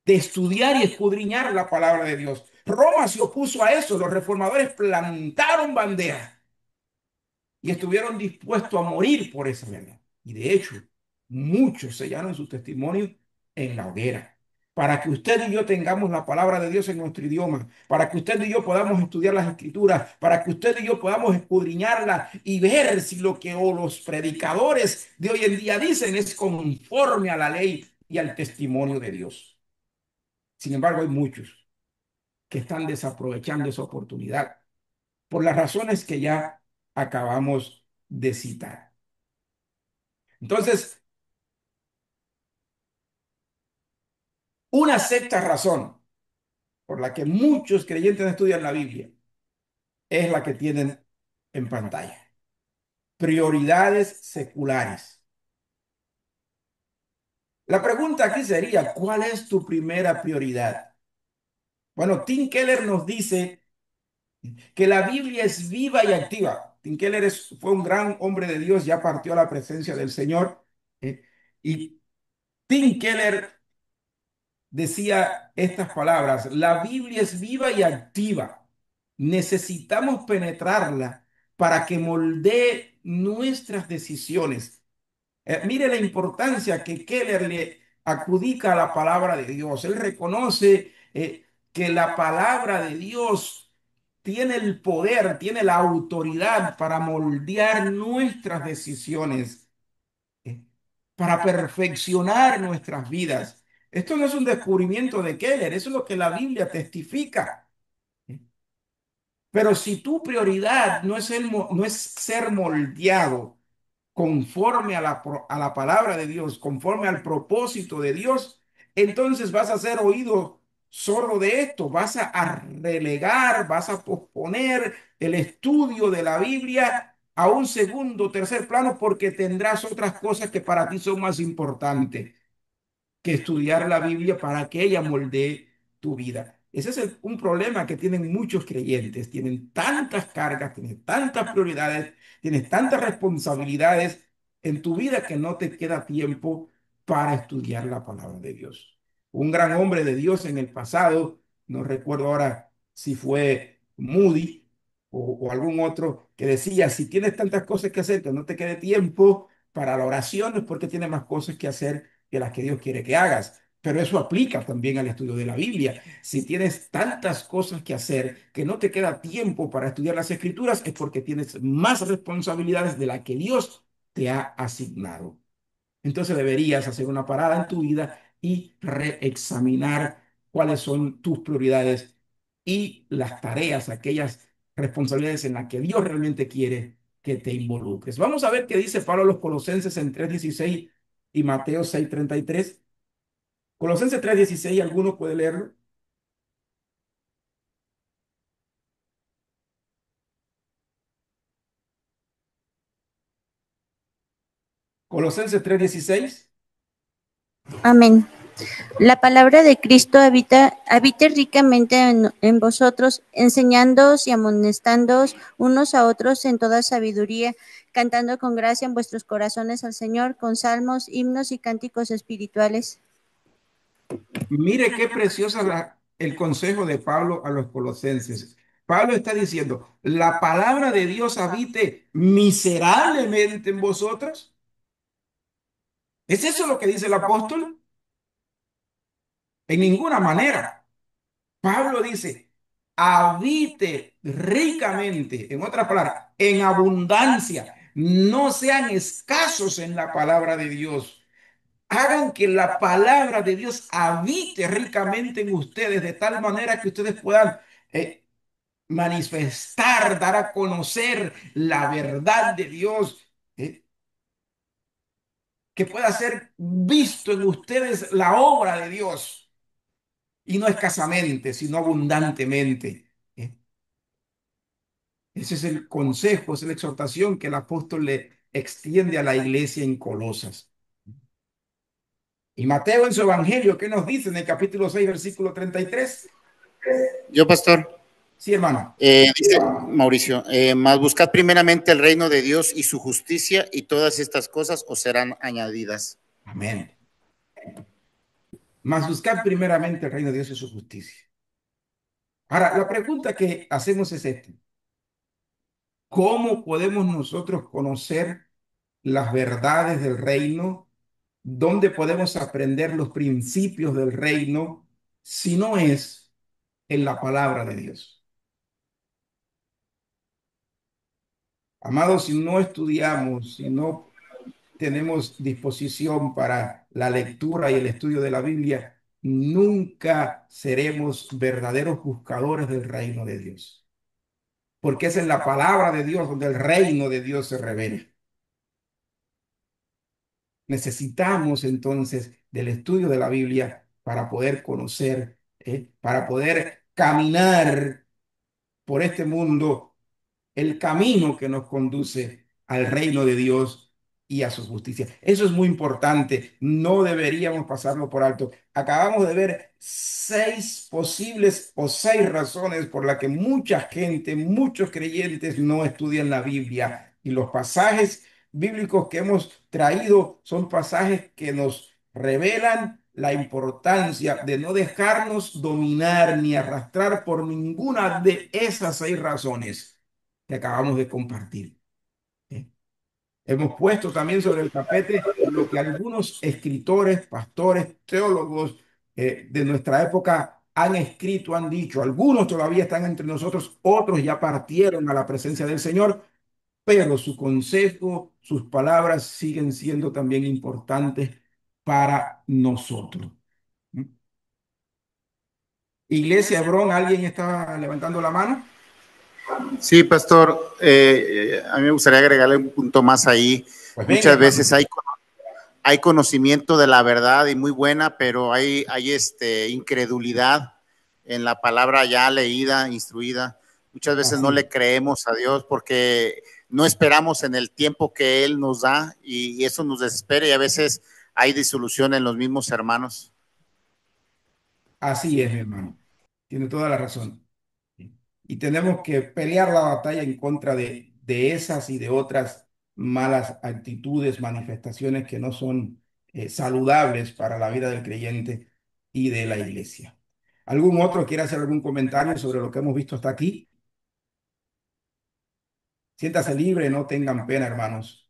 de estudiar y escudriñar la palabra de Dios. Roma se opuso a eso, los reformadores plantaron bandera y estuvieron dispuestos a morir por esa verdad. Y de hecho, muchos sellaron su testimonio en la hoguera. Para que usted y yo tengamos la palabra de Dios en nuestro idioma, para que usted y yo podamos estudiar las escrituras, para que usted y yo podamos escudriñarla y ver si lo que los predicadores de hoy en día dicen es conforme a la ley y al testimonio de Dios. Sin embargo, hay muchos que están desaprovechando esa oportunidad por las razones que ya acabamos de citar. Entonces, una sexta razón por la que muchos creyentes no estudian la Biblia es la que tienen en pantalla. Prioridades seculares. La pregunta aquí sería, ¿cuál es tu primera prioridad? Bueno, Tim Keller nos dice que la Biblia es viva y activa. Tim Keller fue un gran hombre de Dios, ya partió a la presencia del Señor. ¿eh? Y Tim Keller decía estas palabras: la Biblia es viva y activa. Necesitamos penetrarla para que moldee nuestras decisiones. Mire la importancia que Keller le acudica a la palabra de Dios. Él reconoce que la palabra de Dios tiene el poder, tiene la autoridad para moldear nuestras decisiones, eh, para perfeccionar nuestras vidas. Esto no es un descubrimiento de Keller, eso es lo que la Biblia testifica. Pero si tu prioridad no es ser moldeado conforme a a la palabra de Dios, conforme al propósito de Dios, entonces vas a ser oído sordo de esto, a relegar, vas a posponer el estudio de la Biblia a un segundo o tercer plano porque tendrás otras cosas que para ti son más importantes que estudiar la Biblia para que ella moldee tu vida. Ese es un problema que tienen muchos creyentes. Tienen tantas cargas, tienen tantas prioridades, tienes tantas responsabilidades en tu vida que no te queda tiempo para estudiar la palabra de Dios. Un gran hombre de Dios en el pasado, no recuerdo ahora si fue Moody o algún otro, que decía: si tienes tantas cosas que hacer que no te quede tiempo para la oración, es porque tienes más cosas que hacer que las que Dios quiere que hagas. Pero eso aplica también al estudio de la Biblia. Si tienes tantas cosas que hacer que no te queda tiempo para estudiar las Escrituras, es porque tienes más responsabilidades de las que Dios te ha asignado. Entonces deberías hacer una parada en tu vida y reexaminar cuáles son tus prioridades y las tareas, aquellas responsabilidades en las que Dios realmente quiere que te involucres. Vamos a ver qué dice Pablo a los Colosenses en 3:16 y Mateo 6:33. Colosenses 3:16, ¿alguno puede leerlo? Colosenses 3:16. Amén. La palabra de Cristo habite ricamente en vosotros, enseñándoos y amonestándoos unos a otros en toda sabiduría, cantando con gracia en vuestros corazones al Señor, con salmos, himnos y cánticos espirituales. Mire qué preciosa el consejo de Pablo a los colosenses. Pablo está diciendo: la palabra de Dios habite miserablemente en vosotros. ¿Es eso lo que dice el apóstol? En ninguna manera. Pablo dice: habite ricamente, en otras palabras, en abundancia. No sean escasos en la palabra de Dios. Hagan que la palabra de Dios habite ricamente en ustedes, de tal manera que ustedes puedan eh, manifestar, dar a conocer la verdad de Dios, que pueda ser visto en ustedes la obra de Dios, y no escasamente, sino abundantemente. Ese es el consejo, esa es la exhortación que el apóstol le extiende a la iglesia en Colosas. Y Mateo en su evangelio, ¿qué nos dice en el capítulo 6, versículo 33? Yo, pastor. Sí, hermano. Dice Mauricio, más buscad primeramente el reino de Dios y su justicia, y todas estas cosas os serán añadidas. Amén. Mas buscad primeramente el reino de Dios y su justicia. Ahora, la pregunta que hacemos es esta: ¿cómo podemos nosotros conocer las verdades del reino? ¿Dónde podemos aprender los principios del reino si no es en la palabra de Dios? Amados, si no estudiamos, si no tenemos disposición para la lectura y el estudio de la Biblia, nunca seremos verdaderos buscadores del reino de Dios. Porque es en la palabra de Dios donde el reino de Dios se revela. Necesitamos entonces del estudio de la Biblia para poder conocer, para poder caminar por este mundo el camino que nos conduce al reino de Dios y a su justicia. Eso es muy importante, no deberíamos pasarlo por alto. Acabamos de ver 6 razones por las que mucha gente, muchos creyentes no estudian la Biblia. Y los pasajes bíblicos que hemos traído son pasajes que nos revelan la importancia de no dejarnos dominar ni arrastrar por ninguna de esas 6 razones que acabamos de compartir. ¿Eh? Hemos puesto también sobre el tapete lo que algunos escritores, pastores, teólogos de nuestra época han escrito, han dicho. Algunos todavía están entre nosotros, otros ya partieron a la presencia del Señor, pero su consejo, sus palabras siguen siendo también importantes para nosotros. Iglesia Hebrón, ¿alguien está levantando la mano? Sí, pastor, a mí me gustaría agregarle un punto más ahí. Pues venga, Muchas hermano. veces hay conocimiento de la verdad y muy buena, pero hay incredulidad en la palabra ya leída, instruida. Muchas veces no Así. le creemos a Dios porque no esperamos en el tiempo que Él nos da y eso nos desespera y a veces hay disolución en los mismos hermanos. Así es, mi hermano. Tiene toda la razón. Y tenemos que pelear la batalla en contra de esas y de otras malas actitudes, manifestaciones que no son saludables para la vida del creyente y de la iglesia. ¿Algún otro quiere hacer algún comentario sobre lo que hemos visto hasta aquí? Siéntase libre, no tengan pena, hermanos.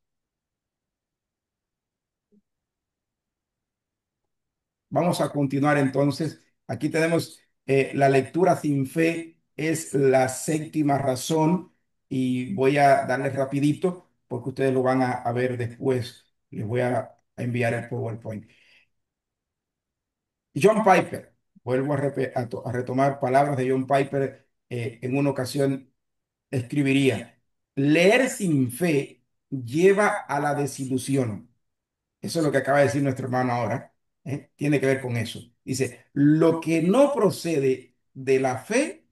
Vamos a continuar entonces. Aquí tenemos la lectura sin fe es la 7ª razón y voy a darles rapidito porque ustedes lo van a ver después. Les voy a enviar el PowerPoint. John Piper, vuelvo a retomar palabras de John Piper, en una ocasión escribiría, leer sin fe lleva a la desilusión. Eso es lo que acaba de decir nuestro hermano ahora. Tiene que ver con eso. Dice, lo que no procede de la fe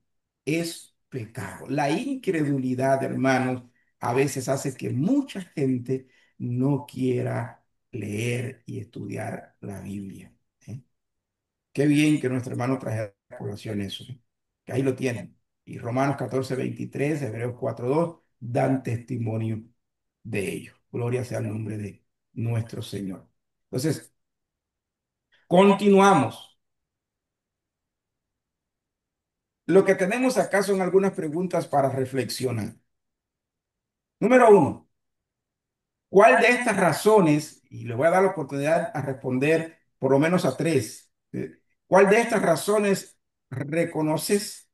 es pecado. La incredulidad, hermanos, a veces hace que mucha gente no quiera leer y estudiar la Biblia. ¿Eh? Qué bien que nuestro hermano traje a colación eso. Que ahí lo tienen. Y Romanos 14:23, Hebreos 4:2 dan testimonio de ello. Gloria sea el nombre de nuestro Señor. Entonces, continuamos. Lo que tenemos acá son algunas preguntas para reflexionar. Número 1, ¿cuál de estas razones, y le voy a dar la oportunidad a responder por lo menos a 3, ¿cuál de estas razones reconoces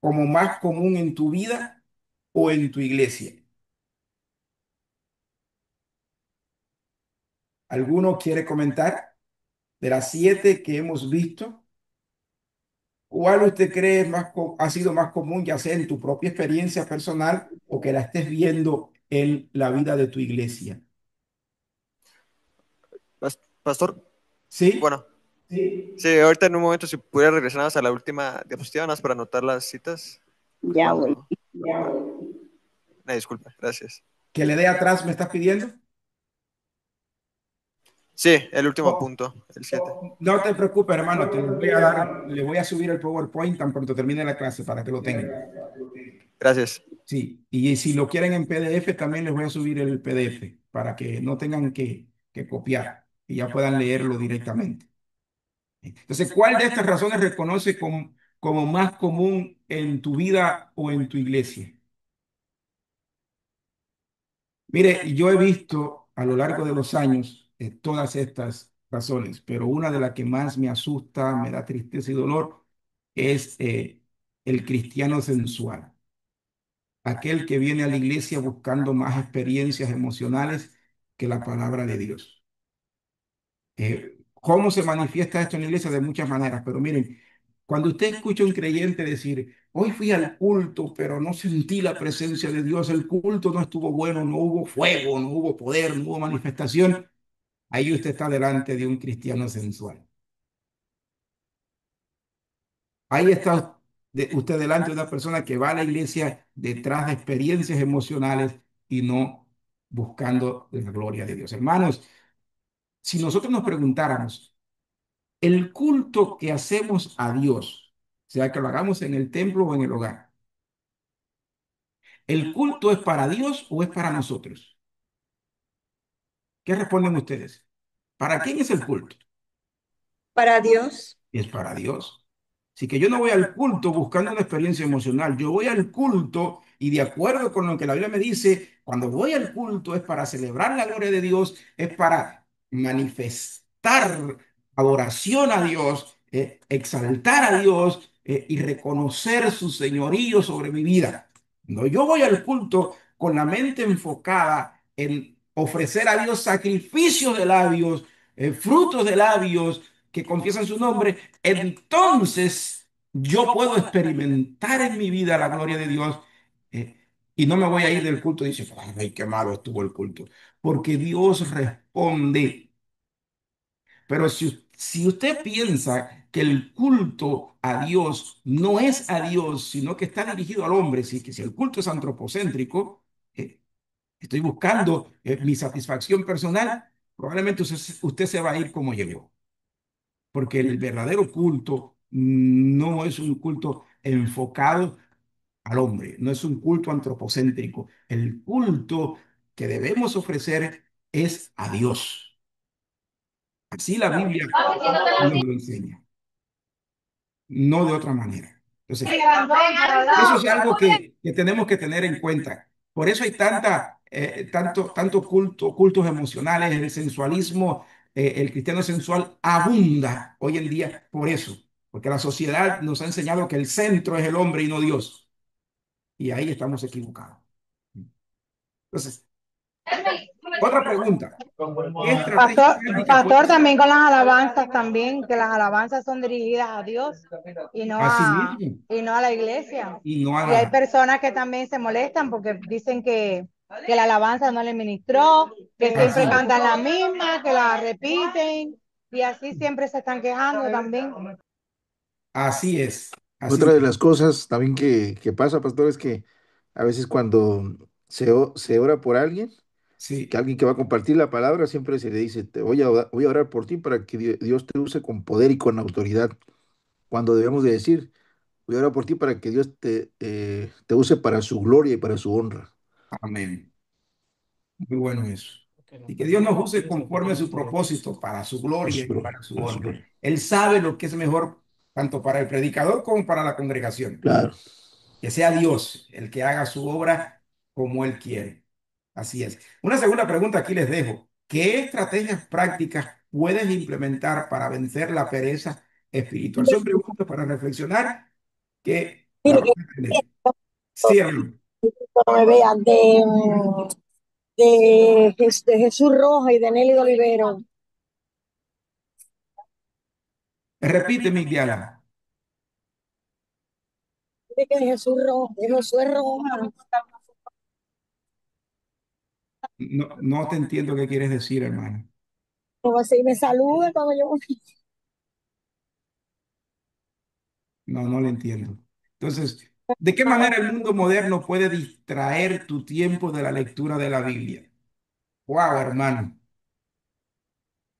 como más común en tu vida o en tu iglesia? ¿Alguno quiere comentar de las 7 que hemos visto? ¿Cuál usted cree ha sido más común, ya sea en tu propia experiencia personal o que la estés viendo en la vida de tu iglesia? Pastor, ¿Sí? bueno, sí, ahorita en un momento si pudiera regresarnos a la última diapositiva, nada más para anotar las citas. Ya voy. Una disculpa, gracias. ¿Que le dé atrás me estás pidiendo? Sí, el último Oh, punto, el 7. no te preocupes, hermano, te lo voy a dar, le voy a subir el PowerPoint tan pronto termine la clase para que lo tengan. Gracias. Sí, y si lo quieren en PDF, también les voy a subir el PDF para que no tengan que copiar y ya puedan leerlo directamente. Entonces, ¿cuál de estas razones reconoce como más común en tu vida o en tu iglesia? Mire, yo he visto a lo largo de los años todas estas razones, pero una de las que más me asusta, me da tristeza y dolor es el cristiano sensual, aquel que viene a la iglesia buscando más experiencias emocionales que la palabra de Dios. ¿Cómo se manifiesta esto en la iglesia? De muchas maneras, pero miren, cuando usted escucha a un creyente decir, hoy fui al culto, pero no sentí la presencia de Dios, el culto no estuvo bueno, no hubo fuego, no hubo poder, no hubo manifestación, ahí usted está delante de un cristiano sensual. Ahí está usted delante de una persona que va a la iglesia detrás de experiencias emocionales y no buscando la gloria de Dios. Hermanos, si nosotros nos preguntáramos, el culto que hacemos a Dios, sea que lo hagamos en el templo o en el hogar, ¿el culto es para Dios o es para nosotros? ¿Qué responden ustedes? ¿Para quién es el culto? Para Dios. Es para Dios. Así que yo no voy al culto buscando una experiencia emocional, yo voy al culto y de acuerdo con lo que la Biblia me dice, cuando voy al culto es para celebrar la gloria de Dios, es para manifestar adoración a Dios, exaltar a Dios y reconocer su señorío sobre mi vida. No, yo voy al culto con la mente enfocada en ofrecer a Dios sacrificios de labios, frutos de labios que confiesan su nombre, entonces yo puedo experimentar en mi vida la gloria de Dios eh, y no me voy a ir del culto y decir, ay, qué malo estuvo el culto, porque Dios responde. Pero si usted piensa que el culto a Dios no es a Dios, sino que está dirigido al hombre, que si el culto es antropocéntrico, eh, estoy buscando mi satisfacción personal, probablemente usted se va a ir como llegó, porque el verdadero culto no es un culto enfocado al hombre, no es un culto antropocéntrico. El culto que debemos ofrecer es a Dios. Así la Biblia nos lo enseña, no de otra manera. Entonces, eso es algo que tenemos que tener en cuenta. Por eso hay tanto cultos emocionales, el sensualismo, el cristiano sensual abunda hoy en día por eso, porque la sociedad nos ha enseñado que el centro es el hombre y no Dios. Y ahí estamos equivocados. Entonces, otra pregunta. ¿Qué estrategias Pastor, prácticas pastor, puedes también con las alabanzas también, que las alabanzas son dirigidas a Dios así mismo y no a la iglesia. y no a Y hay la... personas que también se molestan porque dicen que la alabanza no le ministró, que siempre Así es. cantan la misma, que la repiten y así siempre se están quejando también. Así es. Así Otra de mismo. las cosas también que pasa, pastor, es que a veces cuando se ora por alguien, que Sí. alguien que va a compartir la palabra, siempre se le dice, voy a orar por ti para que Dios te use con poder y con autoridad, cuando debemos de decir, voy a orar por ti para que Dios te use para su gloria y para su honra. Amén. Muy bueno eso. Y que Dios nos use conforme a su propósito, para su Para gloria su y gloria, para su para su honra. gloria. Él sabe lo que es mejor tanto para el predicador como para la congregación. Claro. Que sea Dios el que haga su obra como Él quiere. Así es. Una segunda pregunta aquí les dejo. ¿Qué estrategias prácticas puedes implementar para vencer la pereza espiritual? Son preguntas para reflexionar que la Mire, van a tener. Sí, hermano. cuando me vean de Jesús Roja y de Nelly de Olivero, Repite, Miguel. de que Jesús Roja, de Josué Roja, No, no te entiendo qué quieres decir, hermano. como así me saluda cuando yo No, no lo entiendo. Entonces, ¿de qué manera el mundo moderno puede distraer tu tiempo de la lectura de la Biblia? Wow, hermano.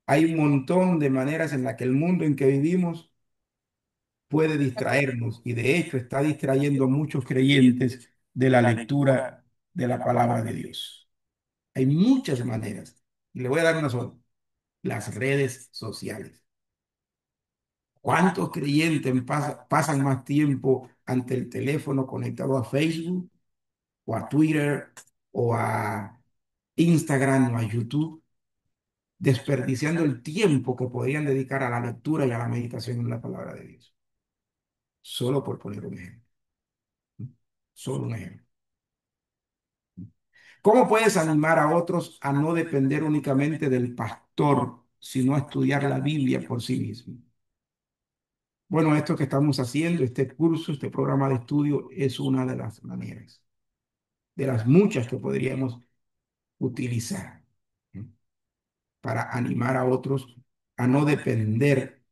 Hay un montón de maneras en las que el mundo en que vivimos puede distraernos y de hecho está distrayendo a muchos creyentes de la lectura de la palabra de Dios. Hay muchas maneras. Y le voy a dar una sola. Las redes sociales. ¿Cuántos creyentes pasan más tiempo ante el teléfono conectado a Facebook o a Twitter o a Instagram o a YouTube, desperdiciando el tiempo que podrían dedicar a la lectura y a la meditación en la palabra de Dios? Solo por poner un ejemplo. Solo un ejemplo. ¿Cómo puedes animar a otros a no depender únicamente del pastor, sino a estudiar la Biblia por sí mismo? Bueno, esto que estamos haciendo, este curso, este programa de estudio, es una de las maneras, de las muchas que podríamos utilizar, ¿no? Para animar a otros a no depender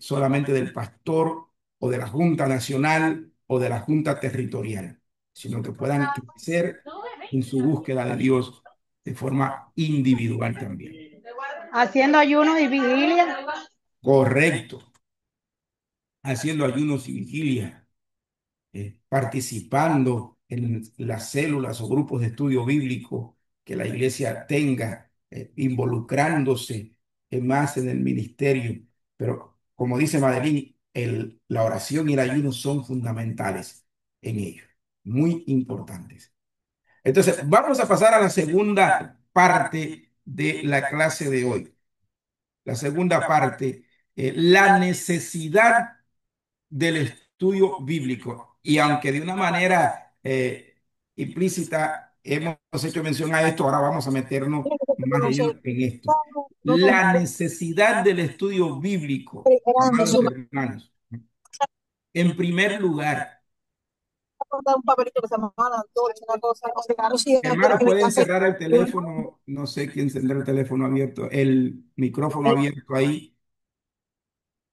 solamente del pastor o de la Junta Nacional o de la Junta Territorial, sino que puedan crecer en su búsqueda de Dios de forma individual también. Haciendo ayunos y vigilia. Correcto. Haciendo ayunos y vigilia, participando en las células o grupos de estudio bíblico que la iglesia tenga, involucrándose más en el ministerio. Pero como dice Madeline, la oración y el ayuno son fundamentales en ello, muy importantes. Entonces, vamos a pasar a la segunda parte de la clase de hoy. La segunda parte, la necesidad del estudio bíblico. Y aunque de una manera implícita hemos hecho mención a esto, ahora vamos a meternos más de lleno en esto. La necesidad del estudio bíblico, amados hermanos. En primer lugar, Un papelito que se llama antorcha, una cosa, no sé, claro, sí, pero hermanos, en mi pueden casa hay cerrar el teléfono, no sé quién tendrá el teléfono abierto, el micrófono abierto ahí.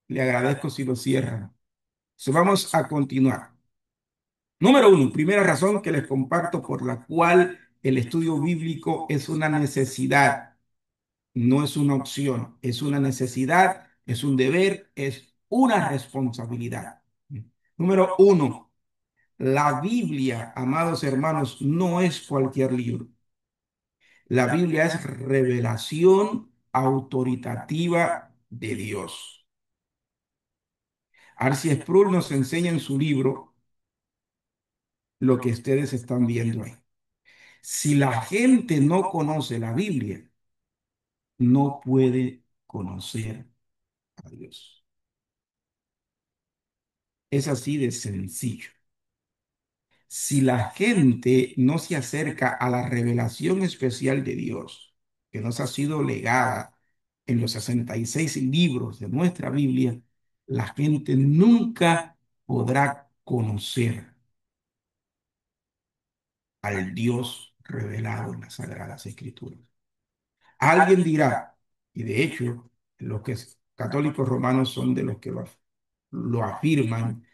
Le agradezco si lo cierran. So, vamos a continuar. Número uno, primera razón que les comparto por la cual el estudio bíblico es una necesidad, no es una opción, es una necesidad, es un deber, es una responsabilidad. Número uno, la Biblia, amados hermanos, no es cualquier libro. La Biblia es revelación autoritativa de Dios. R.C. Sproul nos enseña en su libro lo que ustedes están viendo ahí. Si la gente no conoce la Biblia, no puede conocer a Dios. Es así de sencillo. Si la gente no se acerca a la revelación especial de Dios, que nos ha sido legada en los 66 libros de nuestra Biblia, la gente nunca podrá conocer al Dios revelado en las Sagradas Escrituras. Alguien dirá, y de hecho, los que católicos romanos son de los que lo afirman,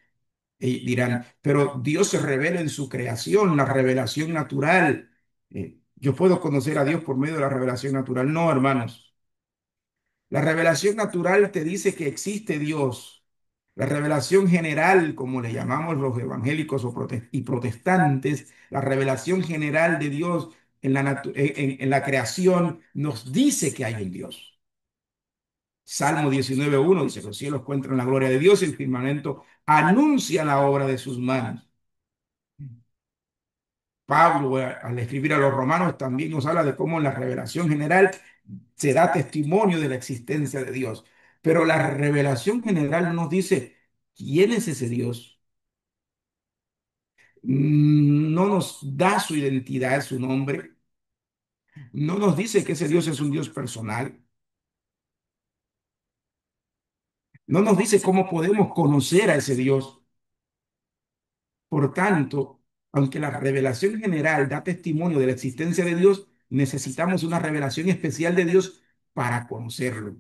dirán, pero Dios se revela en su creación, la revelación natural. Yo puedo conocer a Dios por medio de la revelación natural. No, hermanos. La revelación natural te dice que existe Dios. La revelación general, como le llamamos los evangélicos y protestantes, la revelación general de Dios en la creación nos dice que hay un Dios. Salmo 19:1 dice, los cielos cuentan la gloria de Dios y el firmamento anuncia la obra de sus manos. Pablo, al escribir a los romanos, también nos habla de cómo en la revelación general se da testimonio de la existencia de Dios. Pero la revelación general no nos dice quién es ese Dios. No nos da su identidad, su nombre. No nos dice que ese Dios es un Dios personal. No nos dice cómo podemos conocer a ese Dios. Por tanto, aunque la revelación general da testimonio de la existencia de Dios, necesitamos una revelación especial de Dios para conocerlo,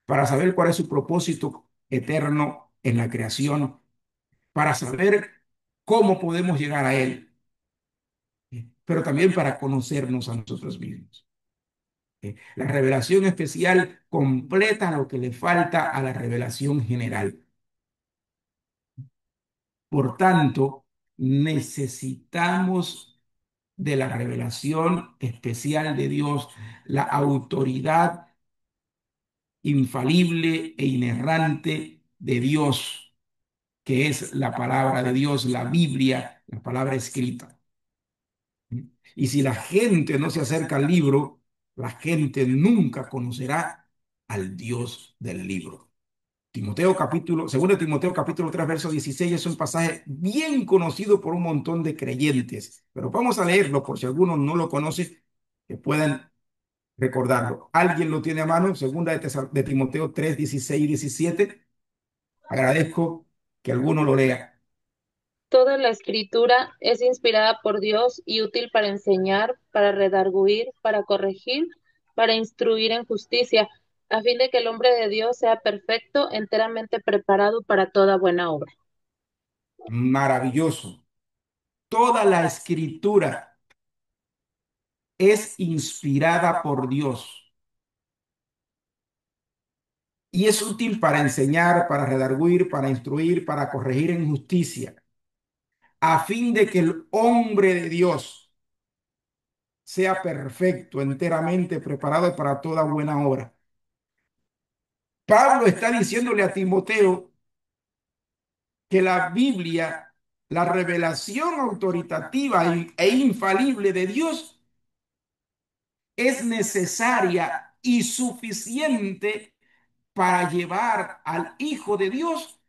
para saber cuál es su propósito eterno en la creación, para saber cómo podemos llegar a Él, pero también para conocernos a nosotros mismos. La revelación especial completa lo que le falta a la revelación general. Por tanto, necesitamos de la revelación especial de Dios, la autoridad infalible e inerrante de Dios, que es la palabra de Dios, la Biblia, la palabra escrita. Y si la gente no se acerca al libro, la gente nunca conocerá al Dios del libro. Segundo Timoteo capítulo 3, verso 16 es un pasaje bien conocido por un montón de creyentes, pero vamos a leerlo por si alguno no lo conoce, que puedan recordarlo. ¿Alguien lo tiene a mano? Segunda de Timoteo 3, 16 y 17. Agradezco que alguno lo lea. Toda la escritura es inspirada por Dios y útil para enseñar, para redarguir, para corregir, para instruir en justicia, a fin de que el hombre de Dios sea perfecto, enteramente preparado para toda buena obra. Maravilloso. Toda la escritura es inspirada por Dios y es útil para enseñar, para redarguir, para instruir, para corregir en justicia, a fin de que el hombre de Dios sea perfecto, enteramente preparado para toda buena obra. Pablo está diciéndole a Timoteo que la Biblia, la revelación autoritativa e infalible de Dios, es necesaria y suficiente para llevar al Hijo de Dios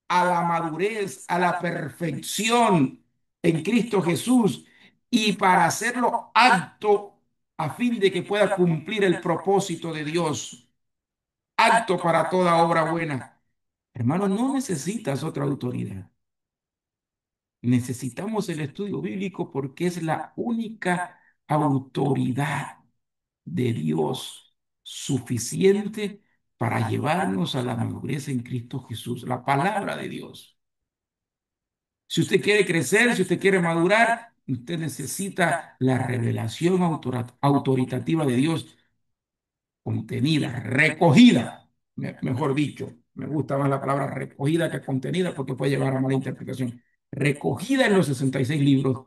a la madurez, a la perfección en Cristo Jesús y para hacerlo apto a fin de que pueda cumplir el propósito de Dios, apto para toda obra buena. Hermano, no necesitas otra autoridad. Necesitamos el estudio bíblico porque es la única autoridad de Dios suficiente para llevarnos a la madurez en Cristo Jesús, la palabra de Dios. Si usted quiere crecer, si usted quiere madurar, usted necesita la revelación autoritativa de Dios contenida, recogida, mejor dicho. Me gusta más la palabra recogida que contenida porque puede llevar a mala interpretación. Recogida en los 66 libros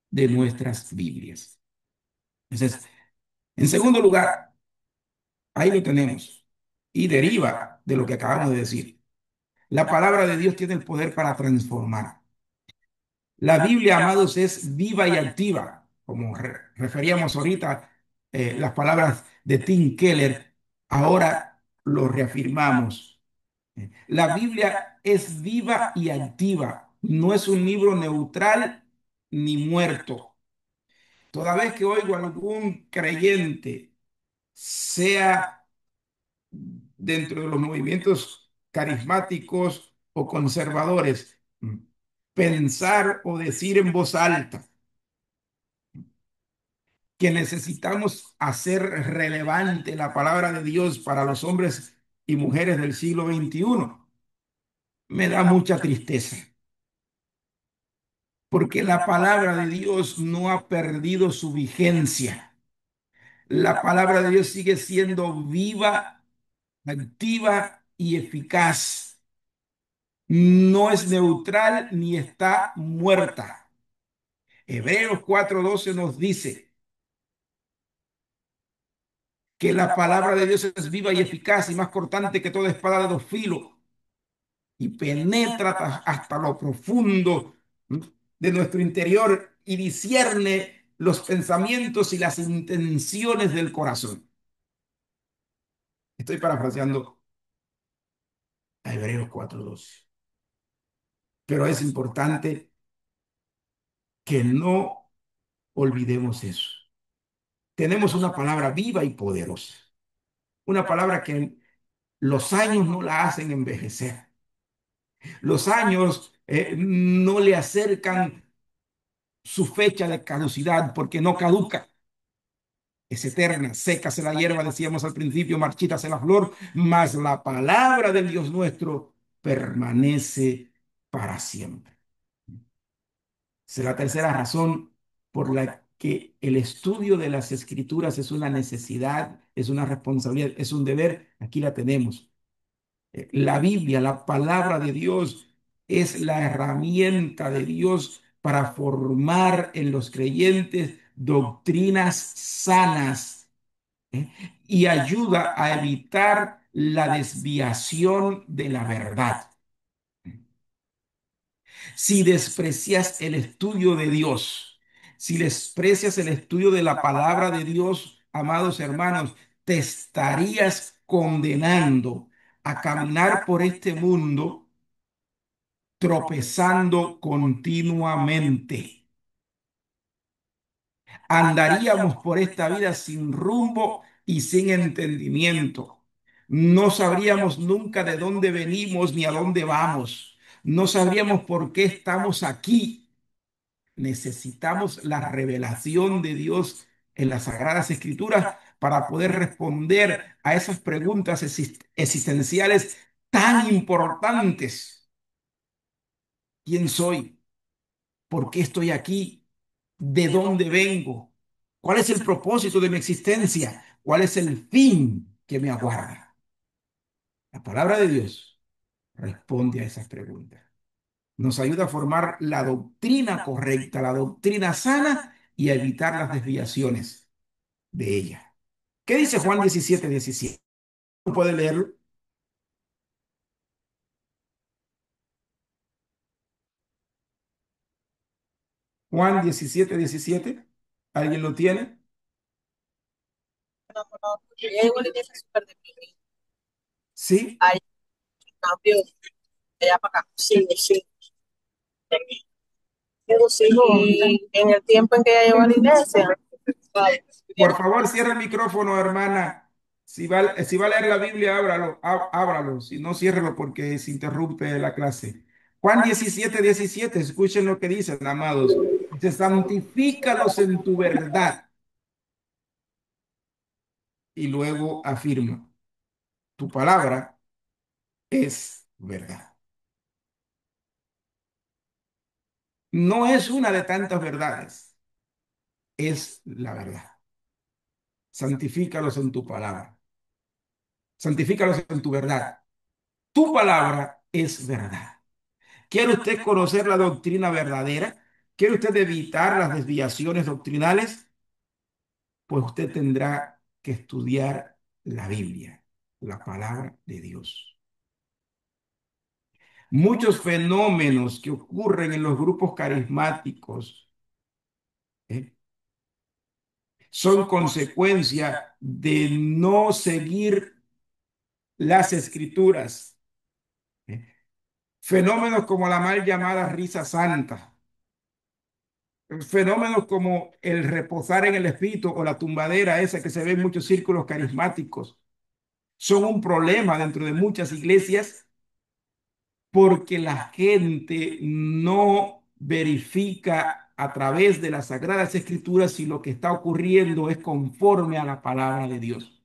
de nuestras Biblias. Entonces, en segundo lugar, ahí lo tenemos. Y deriva de lo que acabamos de decir. La palabra de Dios tiene el poder para transformar. La Biblia, amados, es viva y activa, como referíamos ahorita, las palabras de Tim Keller, ahora lo reafirmamos. La Biblia es viva y activa, no es un libro neutral ni muerto. Toda vez que oigo a algún creyente, sea dentro de los movimientos carismáticos o conservadores, pensar o decir en voz alta que necesitamos hacer relevante la palabra de Dios para los hombres y mujeres del siglo XXI, me da mucha tristeza, porque la palabra de Dios no ha perdido su vigencia. La palabra de Dios sigue siendo viva, activa y eficaz. No es neutral ni está muerta. Hebreos 4:12 nos dice que la palabra de Dios es viva y eficaz y más cortante que toda espada de dos filos y penetra hasta lo profundo de nuestro interior y discierne los pensamientos y las intenciones del corazón. Estoy parafraseando a Hebreos 4:12. Pero es importante que no olvidemos eso. Tenemos una palabra viva y poderosa. Una palabra que los años no la hacen envejecer. Los años no le acercan su fecha de caducidad porque no caduca. Es eterna, sécase la hierba, decíamos al principio, marchítase la flor, mas la palabra del Dios nuestro permanece para siempre. Esa es la tercera razón por la que el estudio de las Escrituras es una necesidad, es una responsabilidad, es un deber. Aquí la tenemos. La Biblia, la palabra de Dios, es la herramienta de Dios para formar en los creyentes doctrinas sanas, ¿eh? Y ayuda a evitar la desviación de la verdad. Si desprecias el estudio de Dios, si desprecias el estudio de la palabra de Dios, amados hermanos, te estarías condenando a caminar por este mundo tropezando continuamente. Andaríamos por esta vida sin rumbo y sin entendimiento. No sabríamos nunca de dónde venimos ni a dónde vamos. No sabríamos por qué estamos aquí. Necesitamos la revelación de Dios en las Sagradas Escrituras para poder responder a esas preguntas existenciales tan importantes. ¿Quién soy? ¿Por qué estoy aquí? ¿De dónde vengo? ¿Cuál es el propósito de mi existencia? ¿Cuál es el fin que me aguarda? La palabra de Dios responde a esas preguntas. Nos ayuda a formar la doctrina correcta, la doctrina sana y a evitar las desviaciones de ella. ¿Qué dice Juan 17:17? ¿Puede leerlo? Juan 17:17. ¿Alguien lo tiene? No, no, porque ya igual iglesia súper deprimida. Sí. Hay cambio de allá para acá. Sí, sí. Y en el tiempo en que ella llegó a la iglesia, Por favor, cierra el micrófono, hermana. Si va a leer la Biblia, ábralo. Si no, ciérrelo porque se interrumpe la clase. Juan 17:17. Escuchen lo que dicen, amados. Dice, santifícalos en tu verdad. Y luego afirma, tu palabra es verdad. No es una de tantas verdades, es la verdad. Santifícalos en tu palabra. Santifícalos en tu verdad. Tu palabra es verdad. ¿Quiere usted conocer la doctrina verdadera? ¿Quiere usted evitar las desviaciones doctrinales? Pues usted tendrá que estudiar la Biblia, la palabra de Dios. Muchos fenómenos que ocurren en los grupos carismáticos, ¿eh? son consecuencia de no seguir las escrituras. ¿Eh? Fenómenos como la mal llamada risa santa, fenómenos como el reposar en el espíritu o la tumbadera esa que se ve en muchos círculos carismáticos, son un problema dentro de muchas iglesias porque la gente no verifica a través de las Sagradas Escrituras si lo que está ocurriendo es conforme a la palabra de Dios.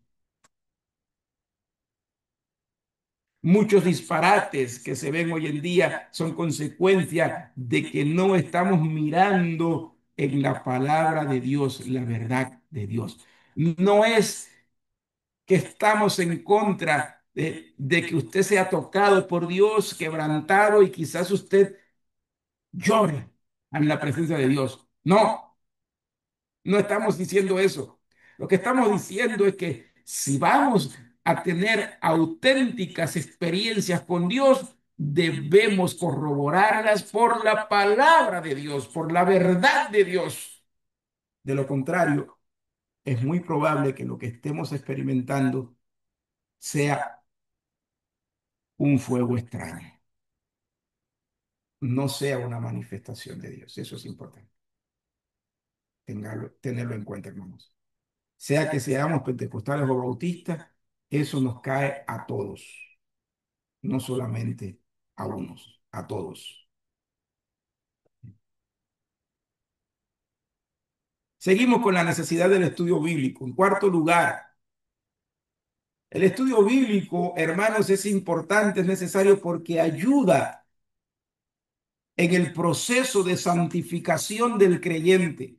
Muchos disparates que se ven hoy en día son consecuencia de que no estamos mirando en la palabra de Dios, la verdad de Dios. No es que estamos en contra de que usted sea tocado por Dios, quebrantado y quizás usted llore en la presencia de Dios. No, no estamos diciendo eso. Lo que estamos diciendo es que si vamos a tener auténticas experiencias con Dios, debemos corroborarlas por la palabra de Dios, por la verdad de Dios. De lo contrario, es muy probable que lo que estemos experimentando sea un fuego extraño, no sea una manifestación de Dios. Eso es importante. Tenerlo en cuenta, hermanos. Sea que seamos pentecostales o bautistas, eso nos cae a todos, no solamente a unos, a todos. Seguimos con la necesidad del estudio bíblico. En cuarto lugar, el estudio bíblico, hermanos, es importante, es necesario porque ayuda en el proceso de santificación del creyente.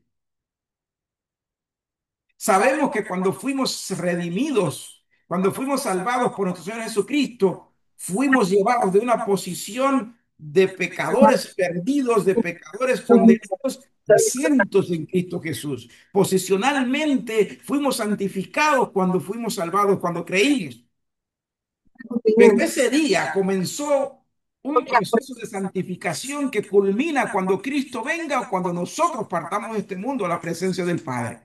Sabemos que cuando fuimos redimidos, cuando fuimos salvados por nuestro Señor Jesucristo, fuimos llevados de una posición de pecadores perdidos, de pecadores condenados, a cientos en Cristo Jesús. Posicionalmente fuimos santificados cuando fuimos salvados, cuando creímos. Pero ese día comenzó un proceso de santificación que culmina cuando Cristo venga o cuando nosotros partamos de este mundo a la presencia del Padre.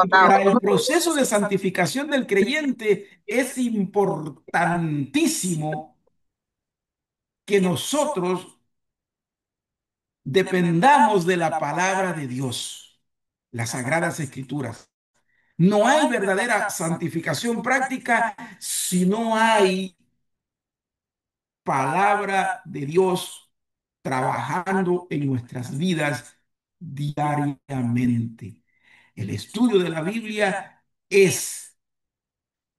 Para el proceso de santificación del creyente es importantísimo que nosotros dependamos de la palabra de Dios, las Sagradas Escrituras. No hay verdadera santificación práctica si no hay palabra de Dios trabajando en nuestras vidas diariamente. El estudio de la Biblia es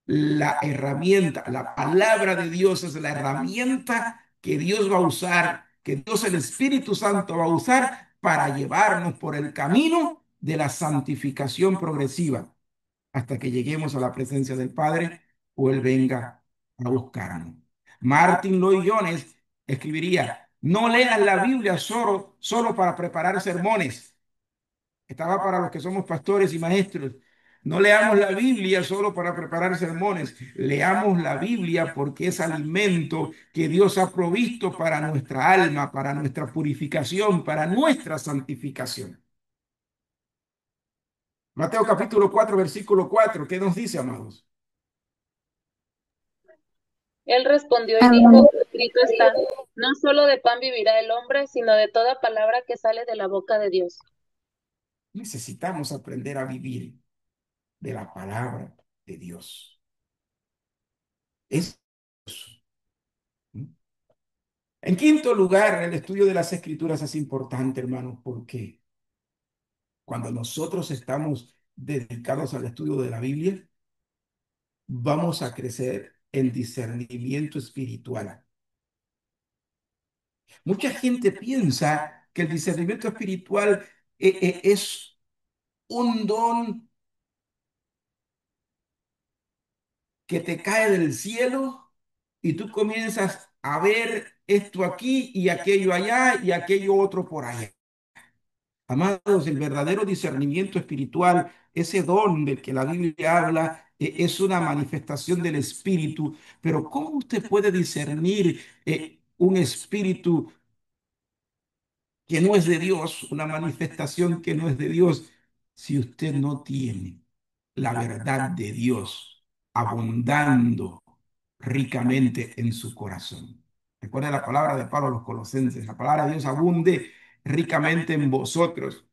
la herramienta, la palabra de Dios es la herramienta que Dios va a usar, que Dios el Espíritu Santo va a usar para llevarnos por el camino de la santificación progresiva hasta que lleguemos a la presencia del Padre o Él venga a buscarnos. Martin Lloyd Jones escribiría, no leas la Biblia solo para preparar sermones. Estaba para los que somos pastores y maestros. No leamos la Biblia solo para preparar sermones. Leamos la Biblia porque es alimento que Dios ha provisto para nuestra alma, para nuestra purificación, para nuestra santificación. Mateo capítulo 4, versículo 4. ¿Qué nos dice, amados? Él respondió y dijo, escrito está, no solo de pan vivirá el hombre, sino de toda palabra que sale de la boca de Dios. Necesitamos aprender a vivir de la palabra de Dios. Es En quinto lugar, el estudio de las escrituras es importante, hermanos, porque cuando nosotros estamos dedicados al estudio de la Biblia, vamos a crecer en discernimiento espiritual. Mucha gente piensa que el discernimiento espiritual es un don que te cae del cielo y tú comienzas a ver esto aquí y aquello allá y aquello otro por allá. Amados, el verdadero discernimiento espiritual, ese don del que la Biblia habla, es una manifestación del Espíritu. Pero ¿cómo usted puede discernir un espíritu que no es de Dios, una manifestación que no es de Dios, si usted no tiene la verdad de Dios abundando ricamente en su corazón? Recuerda la palabra de Pablo a los Colosenses, la palabra de Dios abunde ricamente en vosotros.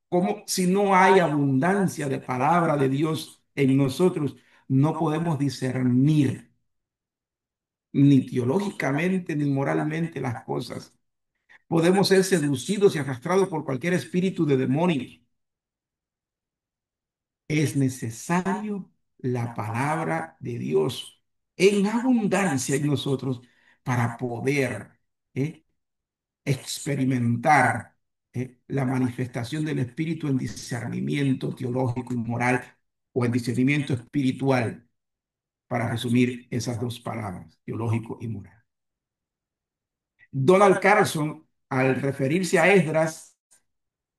Como si no hay abundancia de palabra de Dios en nosotros, no podemos discernir ni teológicamente ni moralmente las cosas. Podemos ser seducidos y arrastrados por cualquier espíritu de demonio. Es necesario la palabra de Dios en abundancia en nosotros para poder ¿eh? experimentar la manifestación del Espíritu en discernimiento teológico y moral o en discernimiento espiritual, para resumir esas dos palabras, teológico y moral. Donald Carson, al referirse a Esdras,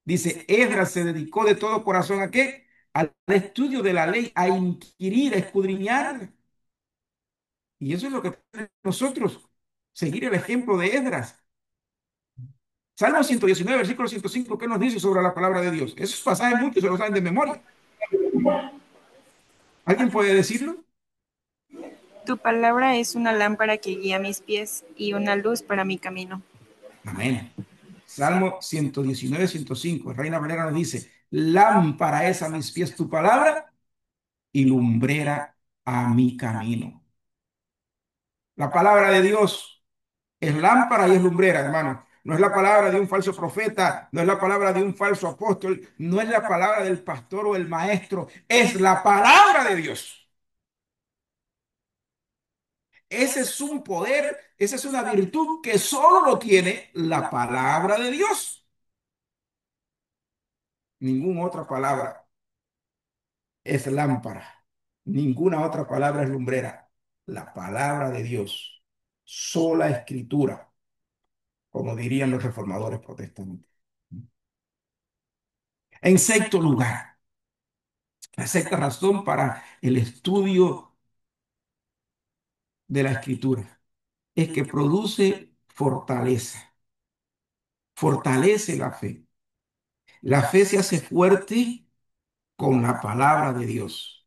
dice, Esdras se dedicó de todo corazón ¿a qué? Al estudio de la ley, a inquirir, a escudriñar. Y eso es lo que tenemos nosotros, seguir el ejemplo de Esdras. Salmo 119, versículo 105, ¿qué nos dice sobre la palabra de Dios? Esos pasajes muchos se los saben de memoria. ¿Alguien puede decirlo? Tu palabra es una lámpara que guía mis pies y una luz para mi camino. Amén. Salmo 119, 105. Reina Valera nos dice, lámpara es a mis pies tu palabra y lumbrera a mi camino. La palabra de Dios es lámpara y es lumbrera, hermano. No es la palabra de un falso profeta, no es la palabra de un falso apóstol, no es la palabra del pastor o el maestro, es la palabra de Dios. Ese es un poder, esa es una virtud que solo lo tiene la palabra de Dios. Ninguna otra palabra es lámpara, ninguna otra palabra es lumbrera. La palabra de Dios, sola escritura, como dirían los reformadores protestantes. En sexto lugar, la sexta razón para el estudio de la escritura es que produce fortaleza, fortalece la fe. La fe se hace fuerte con la palabra de Dios,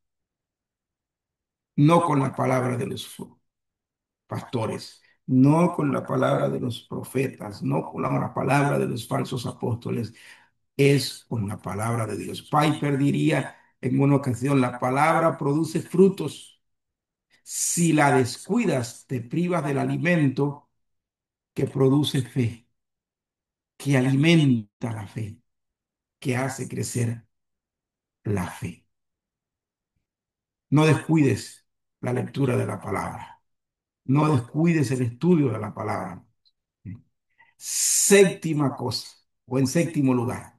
no con la palabra de los pastores, no con la palabra de los profetas, no con la palabra de los falsos apóstoles, es con la palabra de Dios. Piper diría en una ocasión, la palabra produce frutos. Si la descuidas, te privas del alimento que produce fe, que alimenta la fe, que hace crecer la fe. No descuides la lectura de la palabra. No descuides el estudio de la palabra. Séptima cosa, o en séptimo lugar,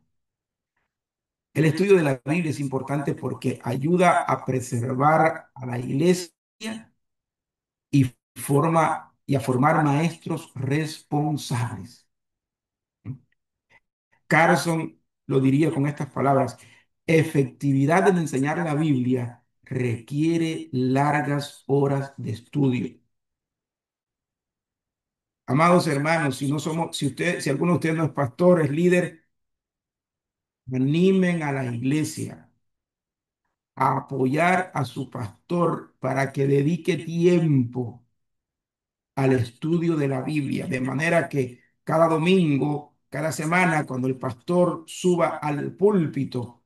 El estudio de la Biblia es importante porque ayuda a preservar a la iglesia y y a formar maestros responsables. Carson lo diría con estas palabras: efectividad en enseñar la Biblia requiere largas horas de estudio. Amados hermanos, si alguno de ustedes no es pastor, es líder, animen a la iglesia a apoyar a su pastor para que dedique tiempo al estudio de la Biblia, de manera que cada domingo, cada semana, cuando el pastor suba al púlpito,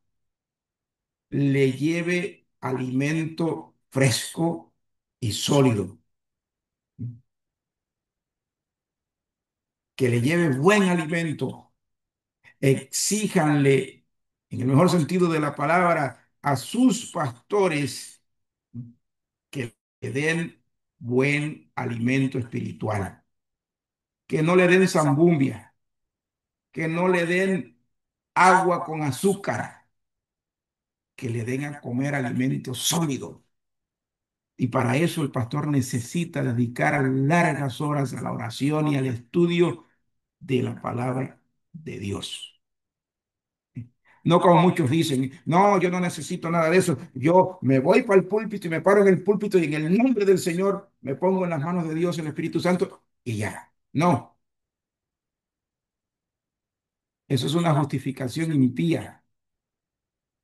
le lleve alimento fresco y sólido, que le lleve buen alimento. Exíjanle, en el mejor sentido de la palabra, a sus pastores que le den buen alimento espiritual, que no le den zambumbia, que no le den agua con azúcar, que le den a comer alimento sólido. Y para eso el pastor necesita dedicar largas horas a la oración y al estudio de la palabra de Dios. No como muchos dicen: no, yo no necesito nada de eso. Yo me voy para el púlpito y me paro en el púlpito y en el nombre del Señor me pongo en las manos de Dios, el Espíritu Santo, y ya. No, eso es una justificación impía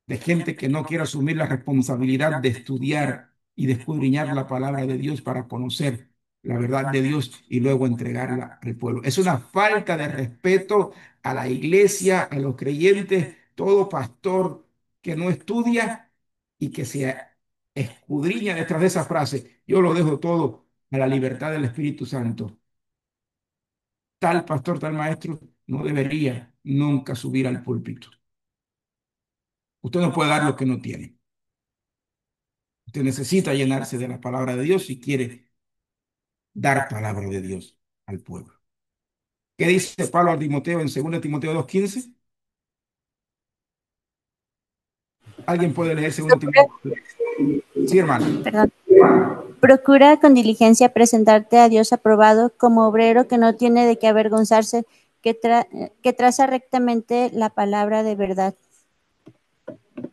de gente que no quiere asumir la responsabilidad de estudiar y de escudriñar la palabra de Dios para conocer la verdad de Dios y luego entregarla al pueblo. Es una falta de respeto a la iglesia, a los creyentes, todo pastor que no estudia y que se escudriña detrás de esa frase: yo lo dejo todo a la libertad del Espíritu Santo. Tal pastor, tal maestro no debería nunca subir al púlpito. Usted no puede dar lo que no tiene. Usted necesita llenarse de la palabra de Dios si quiere dar palabra de Dios al pueblo. ¿Qué dice Pablo a Timoteo en 2 Timoteo 2:15? ¿Alguien puede leer 2 Timoteo? Sí, hermano. Perdón. Procura con diligencia presentarte a Dios aprobado como obrero que no tiene de qué avergonzarse, que traza rectamente la palabra de verdad.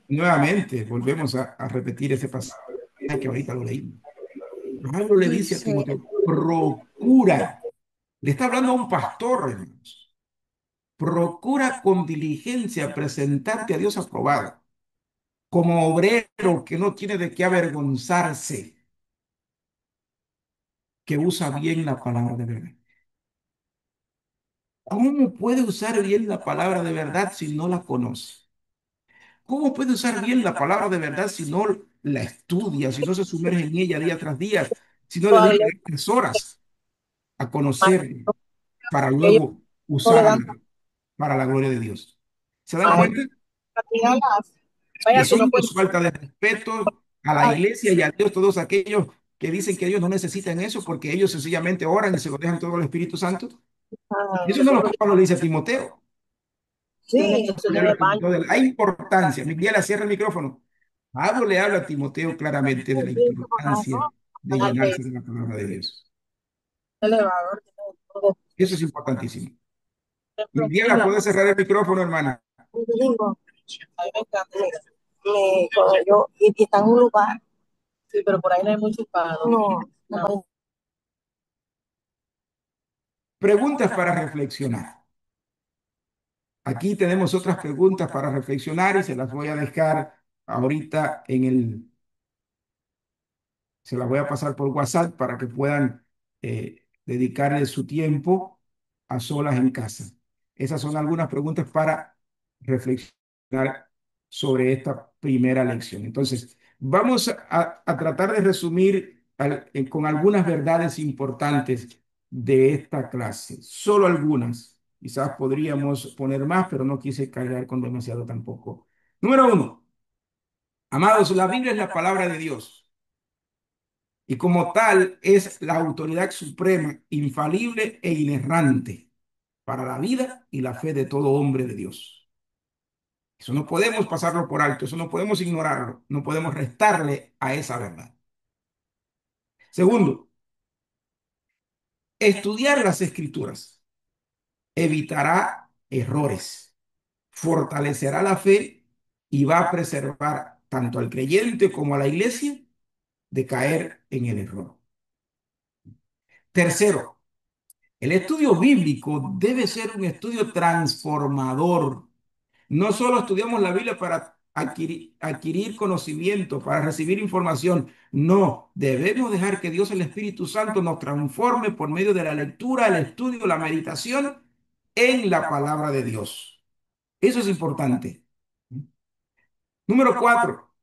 Nuevamente, volvemos a repetir ese pasaje que ahorita lo leímos. Pablo le dice a Dice, Timoteo: procura. Le está hablando a un pastor, hermanos. Procura con diligencia presentarte a Dios aprobado, como obrero que no tiene de qué avergonzarse, que usa bien la palabra de verdad. ¿Cómo puede usar bien la palabra de verdad si no la conoce? ¿Cómo puede usar bien la palabra de verdad si no la estudia, si no se sumerge en ella día tras día, si no dedica las horas a conocerla para Ellos luego no le usarla dan para la gloria de Dios? ¿Se dan a cuenta? las Y vaya que eso no no puede. es falta de respeto a la iglesia y a Dios, todos aquellos que dicen que ellos no necesitan eso porque ellos sencillamente oran y se lo dejan todo al Espíritu Santo. Eso no es lo que Pablo le dice a Timoteo. Sí, eso Le habla tiene a baño. Timoteo de la importancia. Miguel, cierra el micrófono. Pablo le habla a Timoteo claramente de la importancia de llenarse de la palabra de Dios. Elevador, tiene todo. Eso es importantísimo. Ejemplo, Miguel, en la ¿puede cerrar el micrófono, hermana? un domingo, a mí me encanta. Mira, cuando y está en un lugar. Sí, pero por ahí no hay mucho pago. No, no. Preguntas para reflexionar. Aquí tenemos otras preguntas para reflexionar y se las voy a dejar ahorita se las voy a pasar por WhatsApp para que puedan dedicarle su tiempo a solas en casa. Esas son algunas preguntas para reflexionar sobre esta primera lección. Entonces, vamos a tratar de resumir con algunas verdades importantes de esta clase. Solo algunas. Quizás podríamos poner más, pero no quise cargar con demasiado tampoco. Número uno, amados, la Biblia es la palabra de Dios y como tal es la autoridad suprema, infalible e inerrante para la vida y la fe de todo hombre de Dios. Eso no podemos pasarlo por alto, eso no podemos ignorarlo, no podemos restarle a esa verdad. Segundo, estudiar las escrituras evitará errores, fortalecerá la fe y va a preservar tanto al creyente como a la iglesia de caer en el error. Tercero, el estudio bíblico debe ser un estudio transformador. No solo estudiamos la Biblia para adquirir conocimiento, para recibir información. No, debemos dejar que Dios, el Espíritu Santo, nos transforme por medio de la lectura, el estudio, la meditación en la palabra de Dios. Eso es importante. Número cuatro,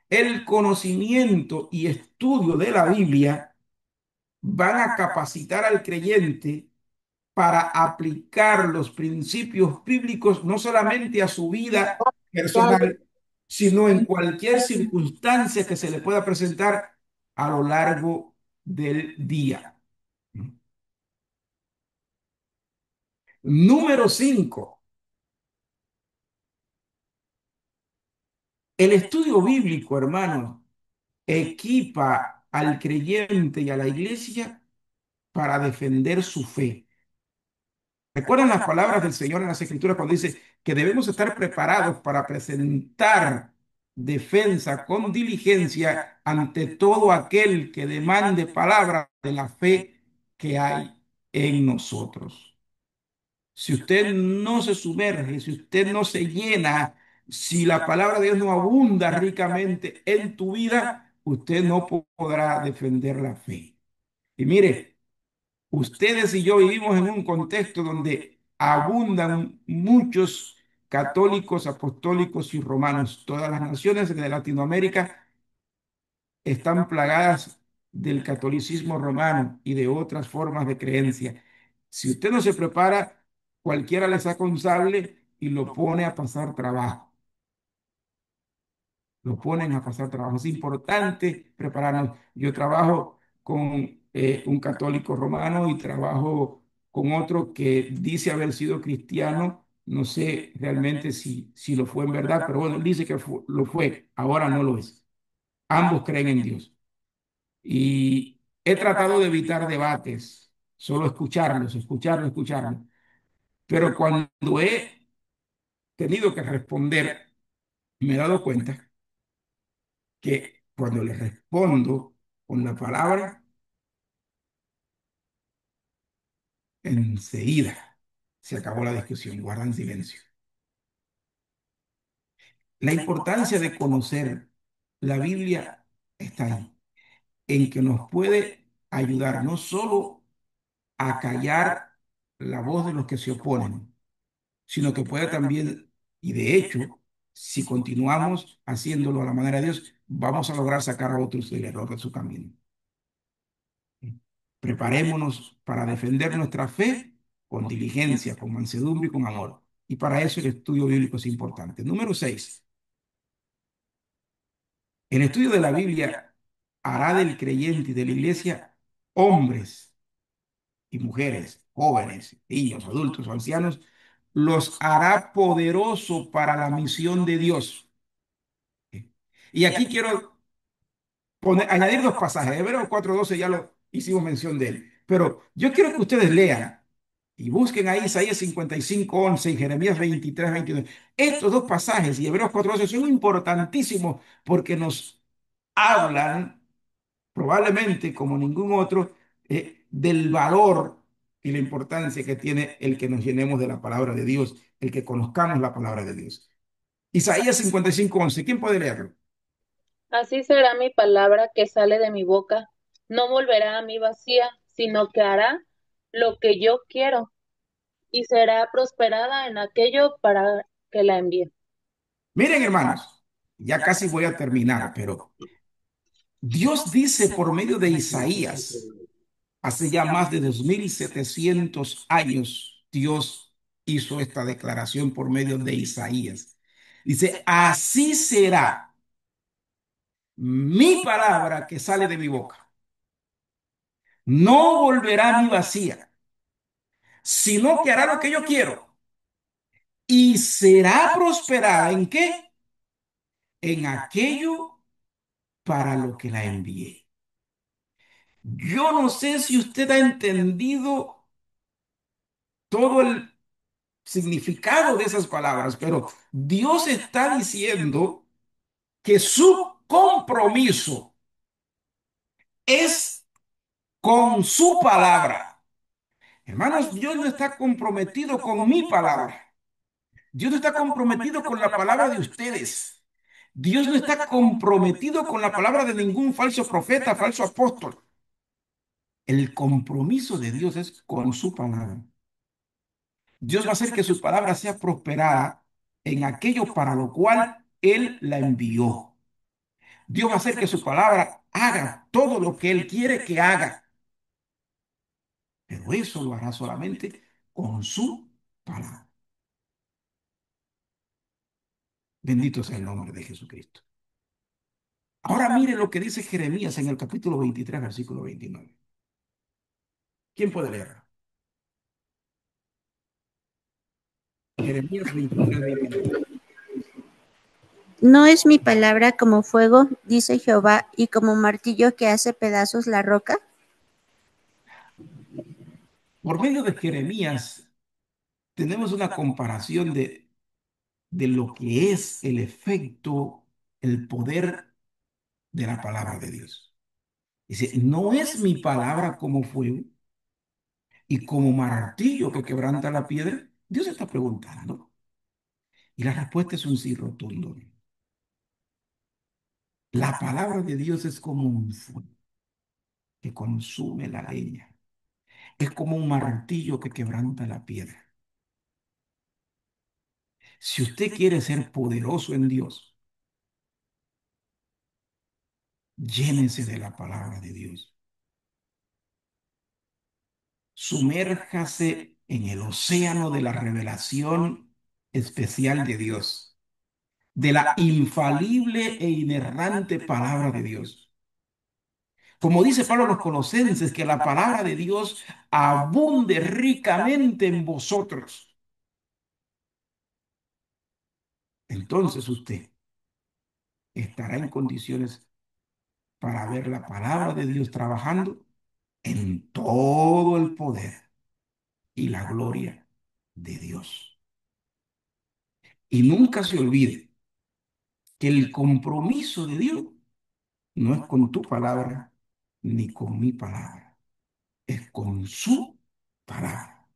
el conocimiento y estudio de la Biblia van a capacitar al creyente para aplicar los principios bíblicos no solamente a su vida personal, sino en cualquier circunstancia que se le pueda presentar a lo largo del día. Número 5. El estudio bíblico, hermanos, equipa al creyente y a la iglesia para defender su fe. ¿Recuerdan las palabras del Señor en las Escrituras cuando dice que debemos estar preparados para presentar defensa con diligencia ante todo aquel que demande palabra de la fe que hay en nosotros? Si usted no se sumerge, si usted no se llena, si la palabra de Dios no abunda ricamente en tu vida, usted no podrá defender la fe. Y mire, ustedes y yo vivimos en un contexto donde abundan muchos católicos, apostólicos y romanos. Todas las naciones de Latinoamérica están plagadas del catolicismo romano y de otras formas de creencia. Si usted no se prepara, cualquiera le saca un sable y lo pone a pasar trabajo. Lo ponen a pasar trabajo. Es importante prepararnos. Yo trabajo con un católico romano y trabajo con otro que dice haber sido cristiano. No sé realmente si lo fue en verdad, pero bueno, él dice que lo fue, ahora no lo es. Ambos creen en Dios. Y he tratado de evitar debates, solo escucharlos. Pero cuando he tenido que responder, me he dado cuenta que cuando le respondo con la palabra, enseguida se acabó la discusión, guardan silencio. La importancia de conocer la Biblia está ahí, en que nos puede ayudar no solo a callar la voz de los que se oponen, sino que puede también, y de hecho, si continuamos haciéndolo a la manera de Dios, vamos a lograr sacar a otros del error de su camino. Preparémonos para defender nuestra fe con diligencia, con mansedumbre y con amor. Y para eso el estudio bíblico es importante. Número 6. El estudio de la Biblia hará del creyente y de la iglesia hombres y mujeres, jóvenes, niños, adultos o ancianos, los hará poderosos para la misión de Dios. Y aquí quiero añadir dos pasajes. Hebreos 4:12 ya lo hicimos mención de él. Pero yo quiero que ustedes lean y busquen ahí Isaías 55:11 y Jeremías 23:22. Estos dos pasajes y Hebreos 4:12 son importantísimos porque nos hablan, probablemente como ningún otro, del valor y la importancia que tiene el que nos llenemos de la palabra de Dios, el que conozcamos la palabra de Dios. Isaías 55:11, ¿quién puede leerlo? Así será mi palabra que sale de mi boca. No volverá a mí vacía, sino que hará lo que yo quiero y será prosperada en aquello para que la envíe. Miren, hermanos, ya casi voy a terminar, pero Dios dice por medio de Isaías, hace ya más de 2700 años, Dios hizo esta declaración por medio de Isaías. Dice, así será mi palabra que sale de mi boca. No volverá a mi vacía, sino que hará lo que yo quiero y será prosperada ¿en qué? En aquello para lo que la envié. Yo no sé si usted ha entendido todo el significado de esas palabras, pero Dios está diciendo que su compromiso es con su palabra. Hermanos, Dios no está comprometido con mi palabra. Dios no está comprometido con la palabra de ustedes. Dios no está comprometido con la palabra de ningún falso profeta, falso apóstol. El compromiso de Dios es con su palabra. Dios va a hacer que su palabra sea prosperada en aquello para lo cual Él la envió. Dios va a hacer que su palabra haga todo lo que Él quiere que haga. Pero eso lo hará solamente con su palabra. Bendito sea el nombre de Jesucristo. Ahora mire lo que dice Jeremías en el capítulo 23, versículo 29. ¿Quién puede leer? Jeremías 23, 29. ¿No es mi palabra como fuego, dice Jehová, y como martillo que hace pedazos la roca? Por medio de Jeremías tenemos una comparación de lo que es el efecto, el poder de la palabra de Dios. Dice, ¿no es mi palabra como fuego y como martillo que quebranta la piedra? Dios está preguntando. Y la respuesta es un sí rotundo. La palabra de Dios es como un fuego que consume la leña. Es como un martillo que quebranta la piedra. Si usted quiere ser poderoso en Dios, llénese de la palabra de Dios. Sumérjase en el océano de la revelación especial de Dios, de la infalible e inerrante palabra de Dios. Como dice Pablo a los Colosenses, que la palabra de Dios abunde ricamente en vosotros. Entonces usted estará en condiciones para ver la palabra de Dios trabajando en todo el poder y la gloria de Dios. Y nunca se olvide que el compromiso de Dios no es con tu palabra ni con mi palabra, es con su palabra.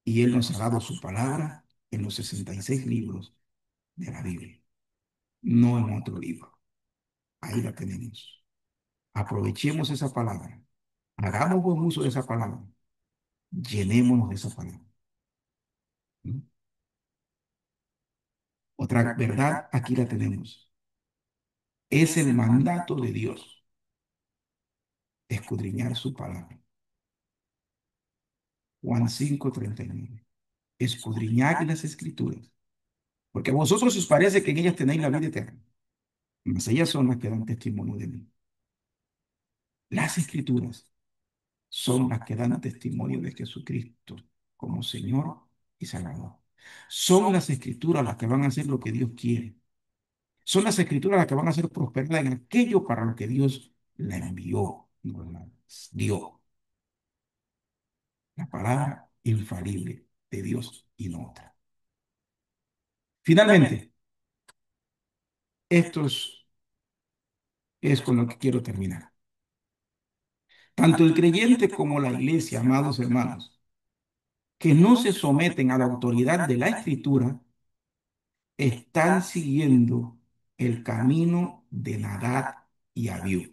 Y Él nos ha dado su palabra en los 66 libros de la Biblia, no en otro libro. Ahí la tenemos. Aprovechemos esa palabra, hagamos buen uso de esa palabra, llenémonos de esa palabra. ¿Mm? Otra verdad, aquí la tenemos. Es el mandato de Dios, escudriñar su palabra. Juan 5:39. Escudriñad las escrituras, porque a vosotros os parece que en ellas tenéis la vida eterna, mas ellas son las que dan testimonio de mí. Las escrituras son las que dan testimonio de Jesucristo como Señor y Salvador. Son las escrituras las que van a hacer lo que Dios quiere. Son las escrituras las que van a hacer prosperar en aquello para lo que Dios la envió, no la dio. La palabra infalible de Dios y no otra. Finalmente, esto es con lo que quiero terminar. Tanto el creyente como la iglesia, amados hermanos, que no se someten a la autoridad de la Escritura, están siguiendo el camino de Nadab y Abiú,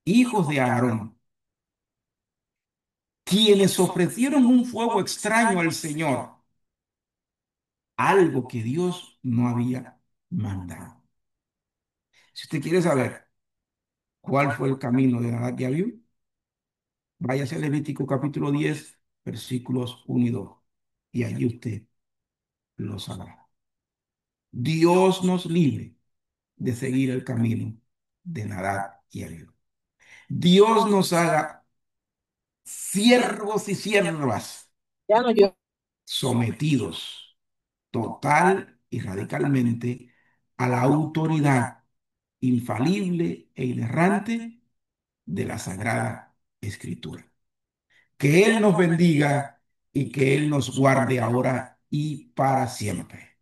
hijos de Aarón, quienes ofrecieron un fuego extraño al Señor, algo que Dios no había mandado. Si usted quiere saber cuál fue el camino de Nadab y Abiú, váyase a Levítico capítulo 10, versículos 1 y 2, y allí usted lo sabrá. Dios nos libre de seguir el camino de Nadab y Abiú. Dios nos haga siervos y siervas Ya no yo. sometidos total y radicalmente a la autoridad infalible e inerrante de la Sagrada Escritura. Que Él nos bendiga y que Él nos guarde ahora y para siempre.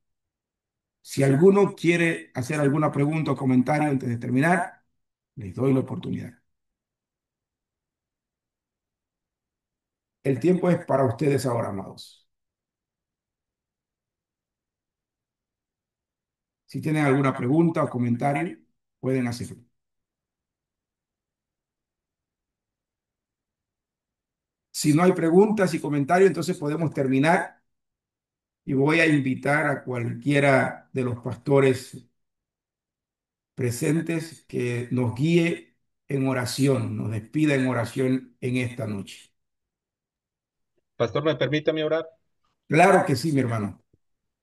Si alguno quiere hacer alguna pregunta o comentario antes de terminar, les doy la oportunidad. El tiempo es para ustedes ahora, amados. Si tienen alguna pregunta o comentario, pueden hacerlo. Si no hay preguntas y comentarios, entonces podemos terminar y voy a invitar a cualquiera de los pastores presentes que nos guíe en oración, nos despida en oración en esta noche. Pastor, ¿me permite a mí orar? Claro que sí, mi hermano.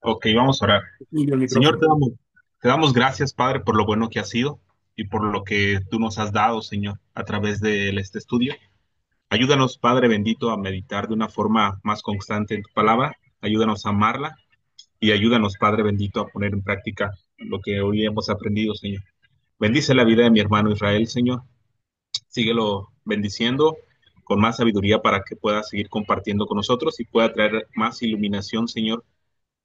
Ok, vamos a orar. Tuyo el Señor, micrófono. te damos gracias, Padre, por lo bueno que has sido y por lo que tú nos has dado, Señor, a través de este estudio. Ayúdanos, Padre bendito, a meditar de una forma más constante en tu palabra. Ayúdanos a amarla y ayúdanos, Padre bendito, a poner en práctica lo que hoy hemos aprendido, Señor. Bendice la vida de mi hermano Israel, Señor. Síguelo bendiciendo con más sabiduría para que pueda seguir compartiendo con nosotros y pueda traer más iluminación, Señor,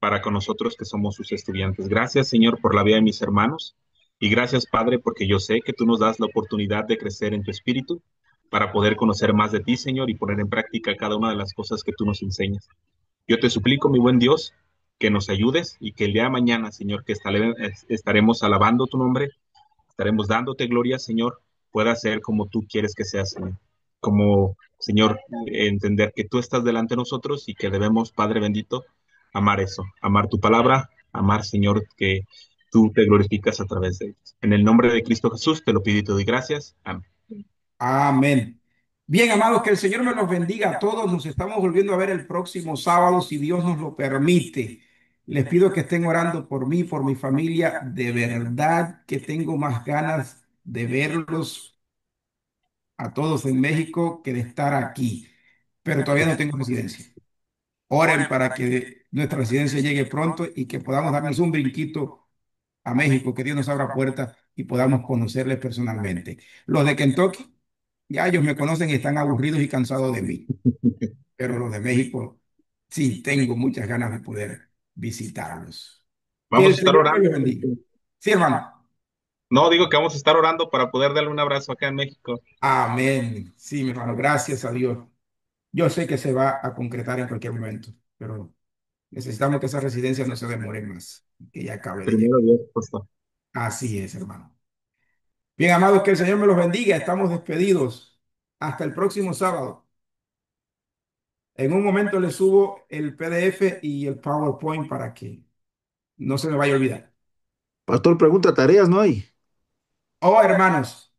para con nosotros que somos sus estudiantes. Gracias, Señor, por la vida de mis hermanos y gracias, Padre, porque yo sé que tú nos das la oportunidad de crecer en tu espíritu para poder conocer más de ti, Señor, y poner en práctica cada una de las cosas que tú nos enseñas. Yo te suplico, mi buen Dios, que nos ayudes y que el día de mañana, Señor, que estaremos alabando tu nombre, estaremos dándote gloria, Señor, pueda ser como tú quieres que sea, Señor. Como, Señor, entender que tú estás delante de nosotros y que debemos, Padre bendito, amar eso, amar tu palabra, amar, Señor, que tú te glorificas a través de ellos. En el nombre de Cristo Jesús te lo pido y te doy gracias. Amén. Amén. Bien, amados, que el Señor me los bendiga a todos. Nos estamos volviendo a ver el próximo sábado, si Dios nos lo permite. Les pido que estén orando por mí, por mi familia. De verdad que tengo más ganas de verlos a todos en México que de estar aquí, pero todavía no tengo residencia. Oren para que nuestra residencia llegue pronto y que podamos darnos un brinquito a México, que Dios nos abra puertas y podamos conocerles personalmente. Los de Kentucky, ya ellos me conocen y están aburridos y cansados de mí, pero los de México, sí, tengo muchas ganas de poder visitarlos. Que Vamos el a estar Señor me orando. los bendiga. Sí, hermano. No, digo que vamos a estar orando para poder darle un abrazo acá en México. Amén. Sí, mi hermano, gracias a Dios. Yo sé que se va a concretar en cualquier momento, pero necesitamos que esa residencia no se demore más, que ya acabe de llegar. Primero Dios, pastor. Así es, hermano. Bien, amados, que el Señor me los bendiga. Estamos despedidos. Hasta el próximo sábado. En un momento les subo el PDF y el PowerPoint para que no se me vaya a olvidar. Pastor, pregunta, tareas no hay. Oh, hermanos,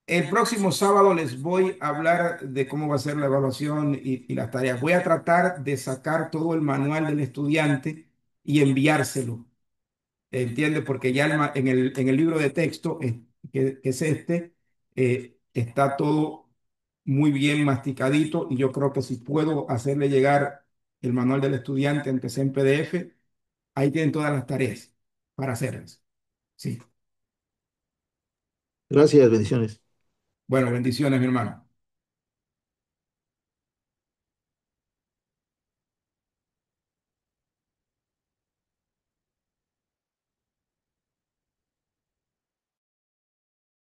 el próximo sábado les voy a hablar de cómo va a ser la evaluación y las tareas. Voy a tratar de sacar todo el manual del estudiante y enviárselo. ¿Entiende? Porque ya en el libro de texto, que es este, está todo muy bien masticadito y yo creo que si puedo hacerle llegar el manual del estudiante, aunque sea en PDF, ahí tienen todas las tareas para hacerlas. Sí. Gracias, bendiciones. Bueno, bendiciones, mi hermano.